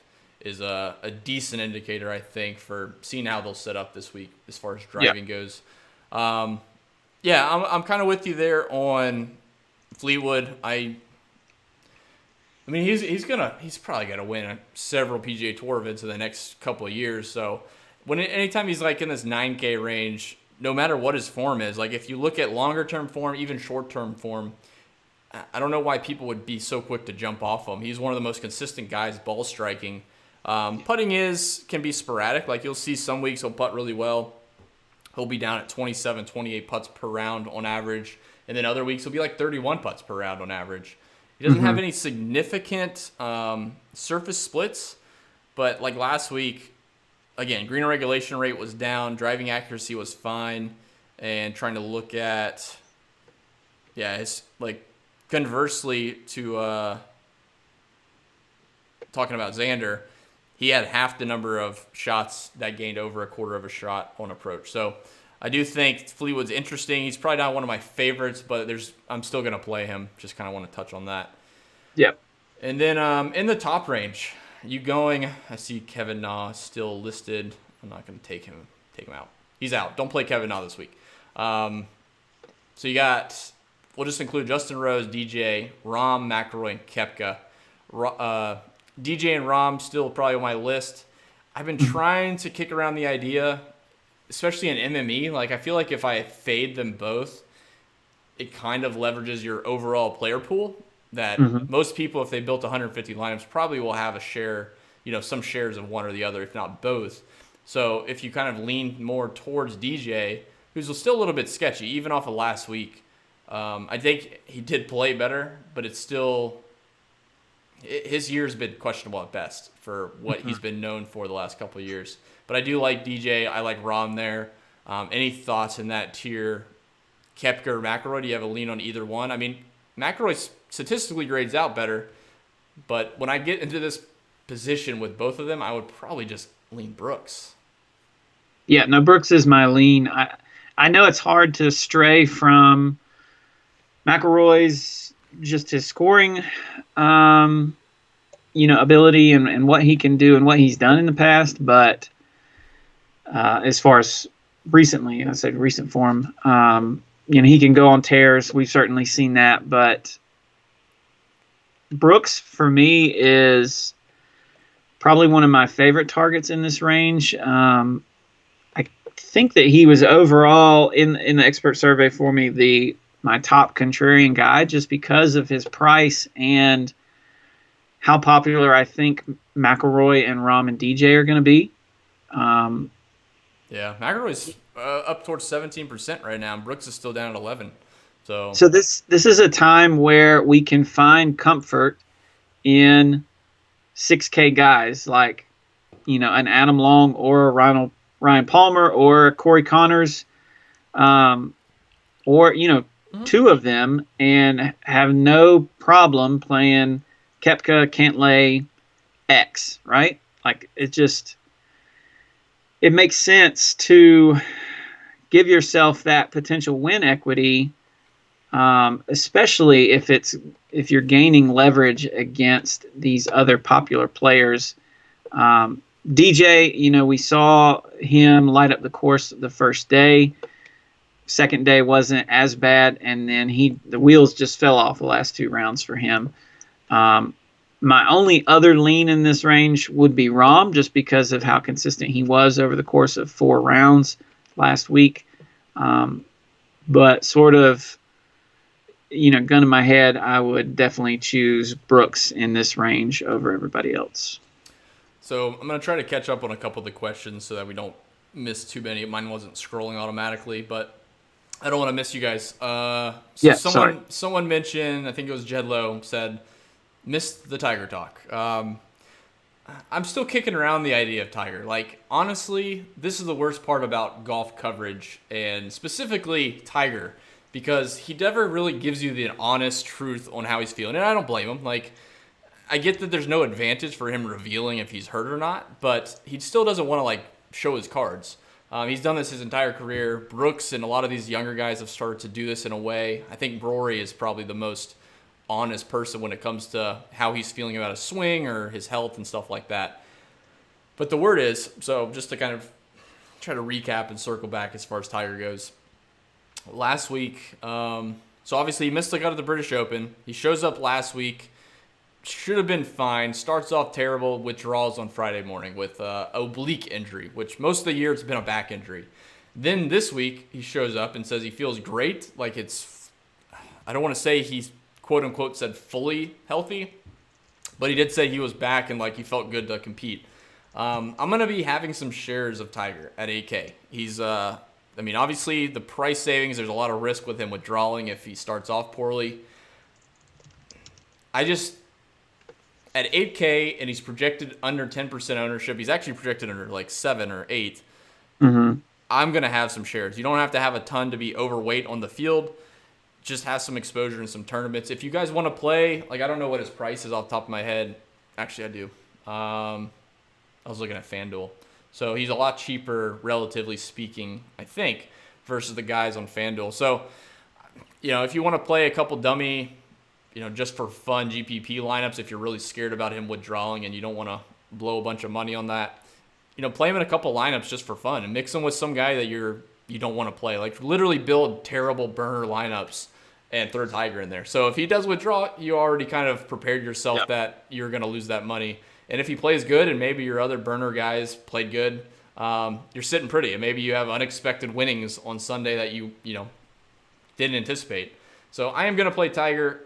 is a decent indicator, I think, for seeing how they'll set up this week as far as driving goes. I'm kind of with you there on Fleetwood. I mean, he's probably gonna win several PGA Tour events in the next couple of years. So anytime he's like in this 9K range, no matter what his form is, like if you look at longer term form, even short term form, I don't know why people would be so quick to jump off him. He's one of the most consistent guys ball striking. Putting can be sporadic. Like you'll see some weeks he'll putt really well. He'll be down at 27, 28 putts per round on average. And then other weeks he'll be like 31 putts per round on average. He doesn't have any significant surface splits, but like last week, again, green regulation rate was down, driving accuracy was fine, and trying to look at, it's like conversely to talking about Xander, he had half the number of shots that gained over a quarter of a shot on approach. So I do think Fleetwood's interesting. He's probably not one of my favorites, but I'm still going to play him. Just kind of want to touch on that. Yep. And then in the top range, I see Kevin Na still listed. I'm not going to take him out. He's out. Don't play Kevin Na this week. So we'll just include Justin Rose, DJ, Rahm, McIlroy, and Koepka. DJ and Rahm still probably on my list. I've been trying to kick around the idea, especially in MME. Like I feel like if I fade them both, it kind of leverages your overall player pool. That most people, if they built 150 lineups, probably will have a share, some shares of one or the other, if not both. So if you kind of lean more towards DJ, who's still a little bit sketchy, even off of last week, I think he did play better, but it's still his year's been questionable at best for what he's been known for the last couple of years. But I do like DJ. I like Rahm there. Any thoughts in that tier? Koepka or McIlroy? Do you have a lean on either one? I mean, McIlroy statistically grades out better, but when I get into this position with both of them, I would probably just lean Brooks. Yeah, no, Brooks is my lean. I know it's hard to stray from McIlroy's just his scoring, ability and what he can do and what he's done in the past. But as far as recently, I said recent form, he can go on tears. We've certainly seen that. But Brooks, for me, is probably one of my favorite targets in this range. I think that he was overall in the expert survey for me my top contrarian guy, just because of his price and how popular I think McIlroy and Rahm and DJ are going to be. McIlroy's up towards 17% right now, and Brooks is still down at 11. So this is a time where we can find comfort in 6K guys like, an Adam Long or a Ryan Palmer or a Corey Connors, or two of them, and have no problem playing Koepka, Cantlay, X, right? Like it makes sense to give yourself that potential win equity, especially if you're gaining leverage against these other popular players. DJ, we saw him light up the course the first day. Second day wasn't as bad, and then the wheels just fell off the last two rounds for him. My only other lean in this range would be Rahm, just because of how consistent he was over the course of 4 rounds last week. But sort of, gun to my head, I would definitely choose Brooks in this range over everybody else. So I'm going to try to catch up on a couple of the questions so that we don't miss too many. Mine wasn't scrolling automatically, but I don't want to miss you guys. Someone mentioned, I think it was Jed Lowe, said, missed the Tiger Talk. I'm still kicking around the idea of Tiger. Like, honestly, this is the worst part about golf coverage, and specifically Tiger, because he never really gives you the honest truth on how he's feeling. And I don't blame him. Like, I get that there's no advantage for him revealing if he's hurt or not, but he still doesn't want to, like, show his cards. He's done this his entire career. Brooks and a lot of these younger guys have started to do this in a way. I think Rory is probably the most honest person when it comes to how he's feeling about his swing or his health and stuff like that. But the word is, so just to kind of try to recap and circle back as far as Tiger goes. Last week, so obviously he missed the cut at the British Open. He shows up last week. Should have been fine. Starts off terrible, withdrawals on Friday morning with oblique injury, which most of the year it's been a back injury. Then this week he shows up and says he feels great. Like I don't want to say he's quote unquote said fully healthy, but he did say he was back and like he felt good to compete. I'm going to be having some shares of Tiger at 8K. He's, obviously the price savings, there's a lot of risk with him withdrawing if he starts off poorly. At 8K, and he's projected under 10% ownership. He's actually projected under like 7 or 8. Mm-hmm. I'm going to have some shares. You don't have to have a ton to be overweight on the field. Just have some exposure in some tournaments. If you guys want to play, like I don't know what his price is off the top of my head. Actually, I do. I was looking at FanDuel. So he's a lot cheaper, relatively speaking, I think, versus the guys on FanDuel. So, if you want to play a couple dummy, just for fun GPP lineups, if you're really scared about him withdrawing and you don't want to blow a bunch of money on that, play him in a couple lineups just for fun and mix him with some guy that you don't want to play. Like literally build terrible burner lineups and throw Tiger in there. So if he does withdraw, you already kind of prepared yourself that you're going to lose that money. And if he plays good and maybe your other burner guys played good, you're sitting pretty. And maybe you have unexpected winnings on Sunday that you didn't anticipate. So I am going to play Tiger.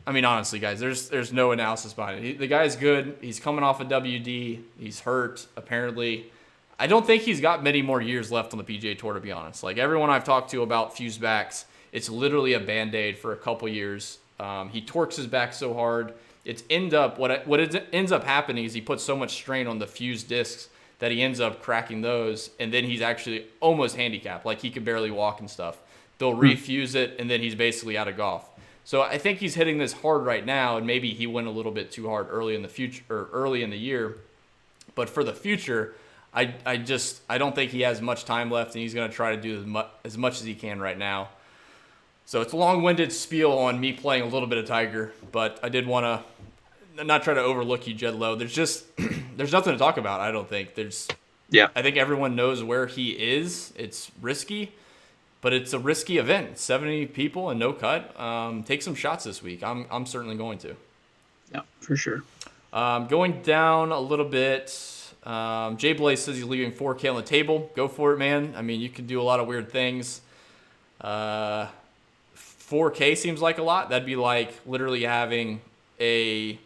Honestly, guys, there's no analysis behind it. The guy's good. He's coming off a WD. He's hurt, apparently. I don't think he's got many more years left on the PGA Tour, to be honest. Like, everyone I've talked to about fused backs, it's literally a Band-Aid for a couple years. He torques his back so hard. It ends up happening is he puts so much strain on the fused discs that he ends up cracking those, and then he's actually almost handicapped. Like, he can barely walk and stuff. They'll refuse it, and then he's basically out of golf. So I think he's hitting this hard right now, and maybe he went a little bit too hard early in the year. But for the future, I don't think he has much time left, and he's going to try to do as much as he can right now. So it's a long-winded spiel on me playing a little bit of Tiger, but I did want to not try to overlook you, Jed Lowe. There's nothing to talk about. I don't think I think everyone knows where he is. It's risky. But it's a risky event. 70 people and no cut. Take some shots this week. I'm certainly going to. Yeah, for sure. Going down a little bit. Jay Blaze says he's leaving 4K on the table. Go for it, man. I mean, you can do a lot of weird things. 4K seems like a lot. That'd be like literally having a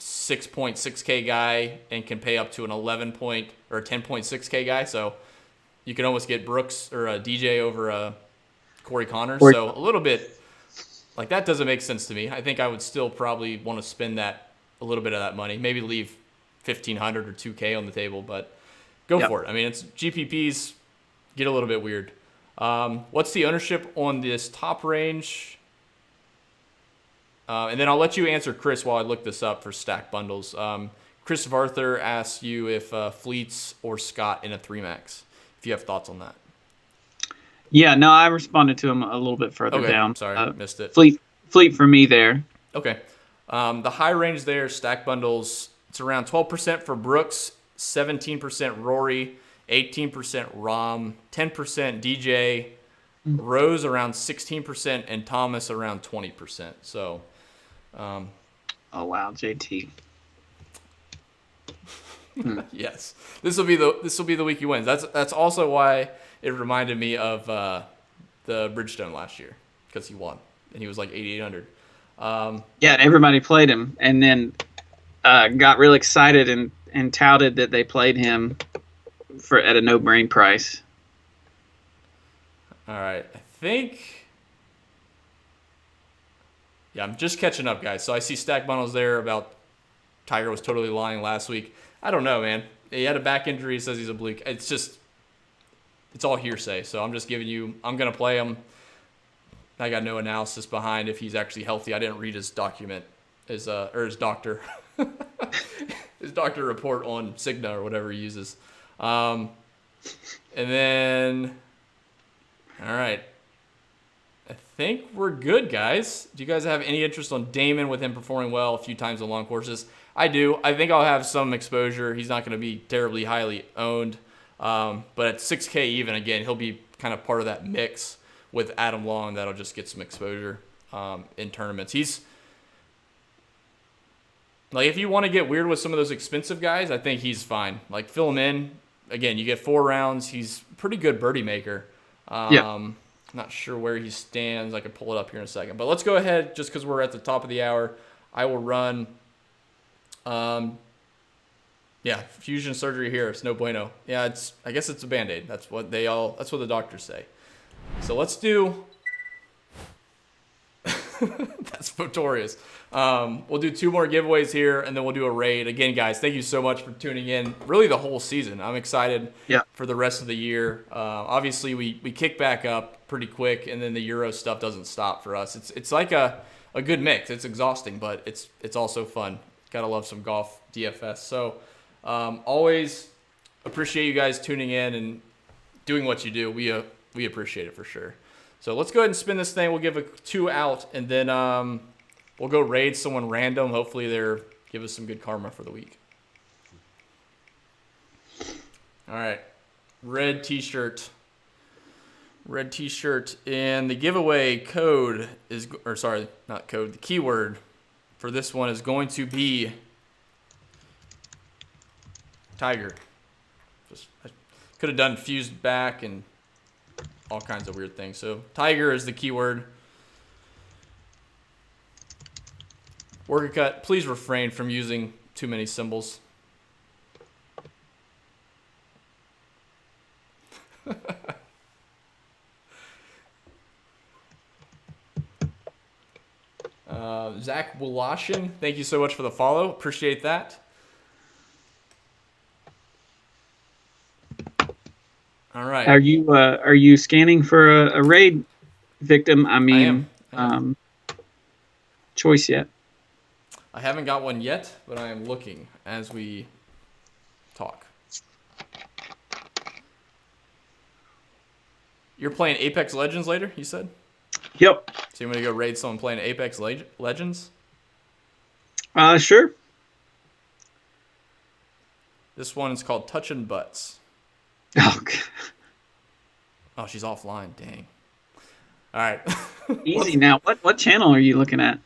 6.6K guy and can pay up to an 11 point or a 10.6K guy. So you can almost get Brooks or a DJ over Corey Connors. So a little bit like that doesn't make sense to me. I think I would still probably want to spend a little bit of that money, maybe leave 1,500 or 2K on the table, but go for it. I mean, it's GPPs get a little bit weird. What's the ownership on this top range? And then I'll let you answer, Chris, while I look this up for stack bundles. Chris Varther asks you if Fleets or Scott in a 3-max. If you have thoughts on that. Yeah, no, I responded to him a little bit further down. Sorry, missed it. Fleet for me there. Okay. The high range there, stack bundles, it's around 12% for Brooks, 17% Rory, 18% Rahm, 10% DJ, Rose around 16%, and Thomas around 20%. So, oh wow, JT. Yes, this will be the week he wins. That's also why it reminded me of the Bridgestone last year because he won and he was like 8,800. Yeah, everybody played him, and then got real excited and touted that they played him at a no-brain price. All right, I think Yeah, I'm just catching up, guys. So I see stack bundles there about Tiger was totally lying last week. I don't know, man. He had a back injury. He says he's oblique. It's all hearsay. So I'm just giving you, I'm going to play him. I got no analysis behind if he's actually healthy. I didn't read his document, his doctor, his doctor report on Cigna or whatever he uses. And then, all right. I think we're good, guys. Do you guys have any interest on Damon with him performing well a few times on long courses? I do. I think I'll have some exposure. He's not going to be terribly highly owned. But at 6K even, again, he'll be kind of part of that mix with Adam Long that'll just get some exposure in tournaments. He's like, if you want to get weird with some of those expensive guys, I think he's fine. Like, fill him in. Again, you get 4 rounds. He's a pretty good birdie maker. Not sure where he stands. I could pull it up here in a second. But let's go ahead, just because we're at the top of the hour. I will run, fusion surgery here. It's no bueno. Yeah, I guess it's a Band-Aid. That's what the doctors say. So let's do, that's notorious. We'll do 2 more giveaways here, and then we'll do a raid. Again, guys, thank you so much for tuning in. Really the whole season. I'm excited for the rest of the year. Obviously, we kick back up pretty quick, and then the Euro stuff doesn't stop for us. It's like a good mix. It's exhausting, but it's also fun. Gotta love some golf DFS. So always appreciate you guys tuning in and doing what you do. We appreciate it for sure. So let's go ahead and spin this thing. We'll give a 2 out, and then we'll go raid someone random. Hopefully they're give us some good karma for the week. All right. Red t-shirt. And the giveaway code is, or sorry, not code, the keyword for this one is going to be Tiger. I could have done fused back and all kinds of weird things. So Tiger is the keyword. Worker cut, please refrain from using too many symbols. Zach Wolashin, thank you so much for the follow. Appreciate that. All right. Are you scanning for a raid victim? I am. Choice yet? I haven't got one yet, but I am looking as we talk. You're playing Apex Legends later, you said? Yep. So you want to go raid someone playing Apex Legends? Sure. This one is called Touchin' Butts. Oh, God. Oh, she's offline. Dang. All right. Easy now. What channel are you looking at?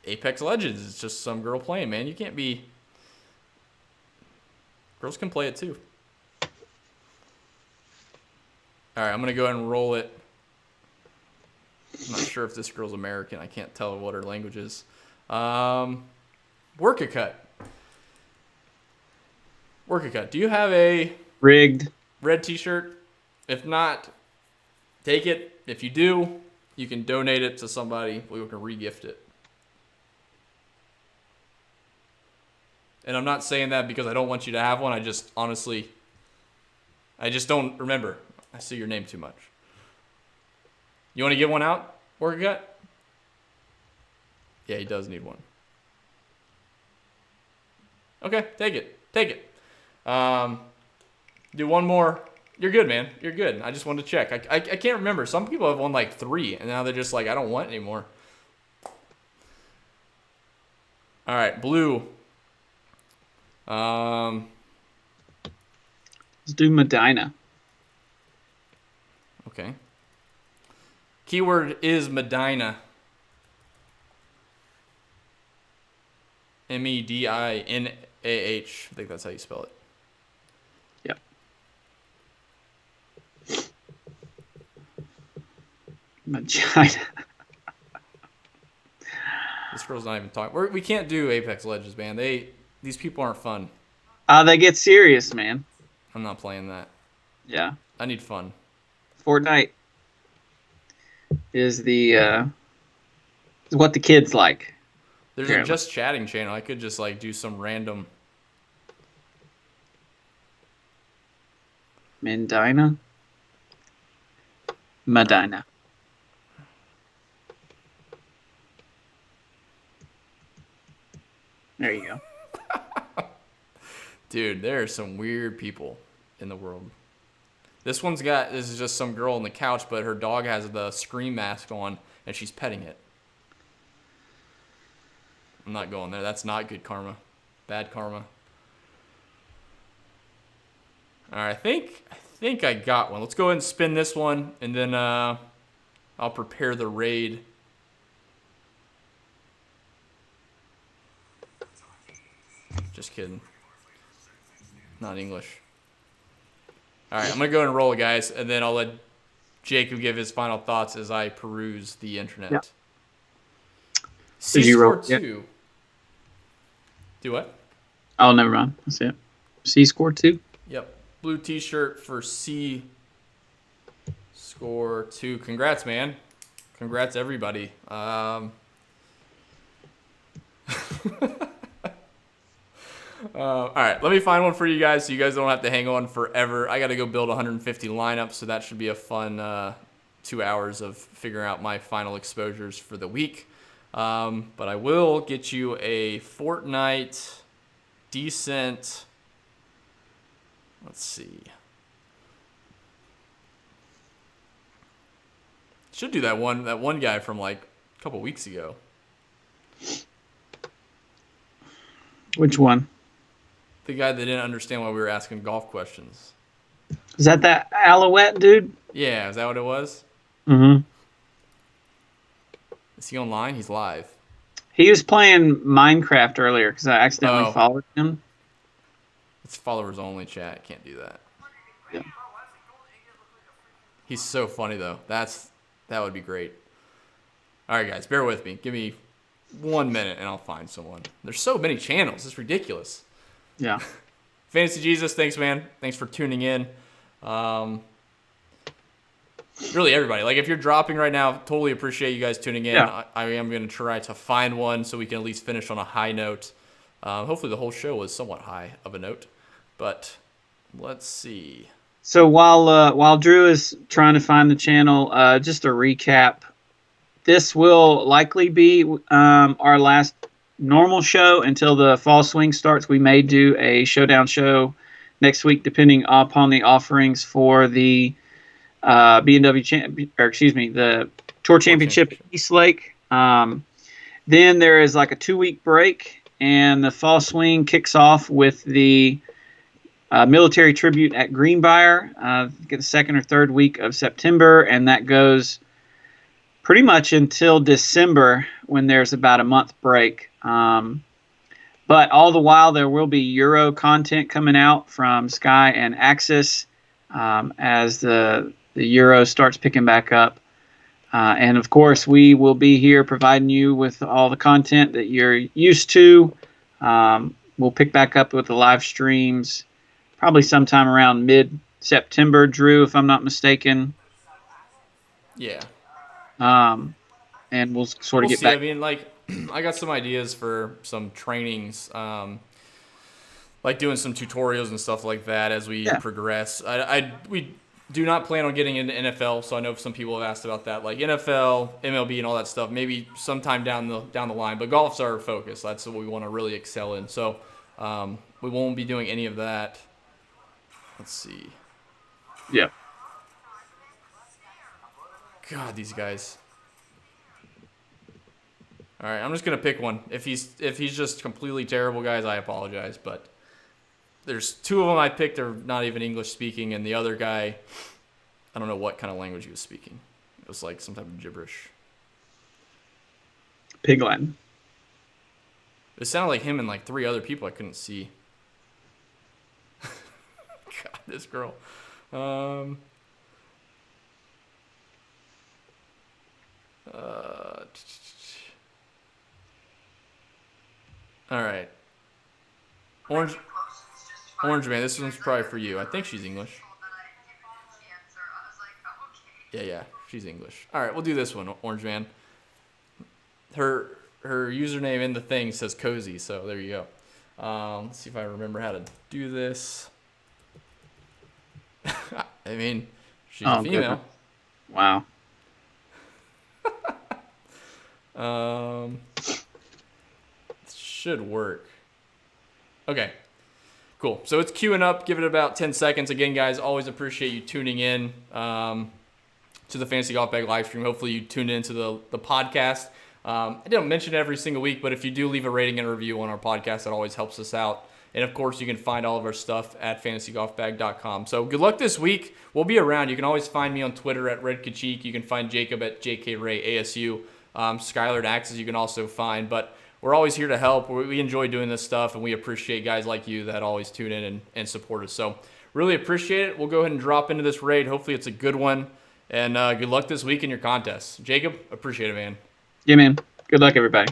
Apex Legends. It's just some girl playing, man. You can't be... Girls can play it too. All right, I'm going to go ahead and roll it. I'm not sure if this girl's American. I can't tell what her language is. Work a cut. Do you have a rigged red t-shirt? If not, take it. If you do, you can donate it to somebody. We can re-gift it. And I'm not saying that because I don't want you to have one. I just don't remember. I see your name too much. You want to give one out, Work a cut? Yeah, he does need one. Okay, take it. Do one more. You're good, man. You're good. I just wanted to check. I can't remember. Some people have won like 3, and now they're just like, I don't want anymore. All right, blue. Let's do Medina. Okay. Keyword is Medina. Medinah. I think that's how you spell it. Yep. Medina. This girl's not even talking. We can't do Apex Legends, man. These people aren't fun. They get serious, man. I'm not playing that. Yeah. I need fun. Fortnite is the It's what the kids like. There's a just chatting channel. I could just like do some random. Medina. There you go. Dude, there are some weird people in the world. This is just some girl on the couch, but her dog has the Scream mask on, and she's petting it. I'm not going there. That's not good karma. Bad karma. All right, I think I got one. Let's go ahead and spin this one, and then I'll prepare the raid. Just kidding. Not English. All right, I'm going to go ahead and roll it, guys, and then I'll let Jacob give his final thoughts as I peruse the internet. Yep. C Did you roll? score 2. Do what? Oh, never mind. That's it. C score 2? Yep. Blue t-shirt for C score 2. Congrats, man. Congrats, everybody. All right, let me find one for you guys so you guys don't have to hang on forever. I got to go build 150 lineups, so that should be a fun 2 hours of figuring out my final exposures for the week. But I will get you a Fortnite decent. Let's see. Should do that one guy from like a couple weeks ago. Which one? The guy that didn't understand why we were asking golf questions. Is that Alouette dude? Yeah, is that what it was? Mm-hmm. Is he online? He's live. He was playing Minecraft earlier because I accidentally followed him. It's followers only chat. Can't do that. Yeah. He's so funny though. That would be great. All right, guys, bear with me. Give me 1 minute and I'll find someone. There's so many channels. It's ridiculous. Yeah. Fantasy Jesus, thanks, man. Thanks for tuning in. Really, everybody. Like, if you're dropping right now, totally appreciate you guys tuning in. Yeah. I am going to try to find one so we can at least finish on a high note. Hopefully the whole show was somewhat high of a note. But let's see. So while Drew is trying to find the channel, just a recap. This will likely be our last normal show until the fall swing starts. We may do a showdown show next week, depending upon the offerings for the the Tour Championship at East Lake. Then there is like a 2-week break, and the fall swing kicks off with the military tribute at Greenbrier, the second or third week of September, and that goes pretty much until December, when there's about a month break. But all the while, there will be Euro content coming out from Sky and Axis as the Euro starts picking back up. And of course, we will be here providing you with all the content that you're used to. We'll pick back up with the live streams probably sometime around mid-September, Drew, if I'm not mistaken. Yeah. And we'll sort of get back. I mean, like, I got some ideas for some trainings, like doing some tutorials and stuff like that as we progress. We do not plan on getting into NFL, so I know some people have asked about that, like NFL, MLB, and all that stuff. Maybe sometime down the line, but golf's our focus. That's what we want to really excel in. So we won't be doing any of that. Let's see. Yeah. God, these guys. All right, I'm just gonna pick one. If he's just completely terrible, guys, I apologize. But there's 2 of them I picked are not even English speaking, and the other guy, I don't know what kind of language he was speaking. It was like some type of gibberish. Pig Latin. It sounded like him and like 3 other people I couldn't see. God, this girl. All right. Orange Man, this one's probably for you. I think she's English. Yeah, she's English. All right, we'll do this one, Orange Man. her username in the thing says cozy, so there you go. Let's see if I remember how to do this. I mean, she's a female. Goodness. Wow. Should work. Okay. Cool. So it's queuing up. Give it about 10 seconds. Again, guys, always appreciate you tuning in to the Fantasy Golf Bag live stream. Hopefully you tuned into the podcast. I don't mention it every single week, but if you do leave a rating and a review on our podcast, that always helps us out. And, of course, you can find all of our stuff at fantasygolfbag.com. So good luck this week. We'll be around. You can always find me on Twitter at RedKachik. You can find Jacob at JKRayASU. Skylar at Axis you can also find. But we're always here to help. We enjoy doing this stuff, and we appreciate guys like you that always tune in and support us. So really appreciate it. We'll go ahead and drop into this raid. Hopefully it's a good one. And good luck this week in your contests. Jacob, appreciate it, man. Yeah, man. Good luck, everybody.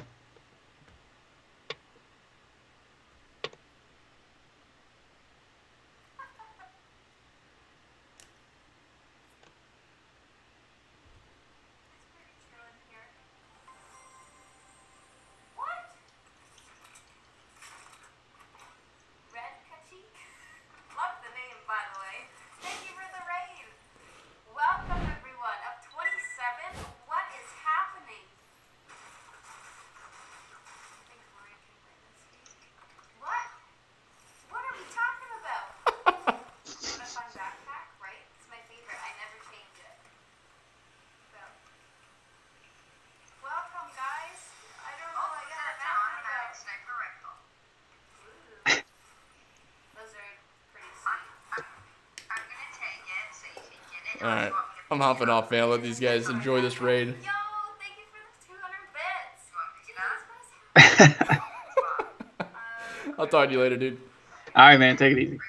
All right, I'm hopping off, man. Let these guys enjoy this raid. Yo, thank you for the 200 bits. I'll talk to you later, dude. All right, man. Take it easy.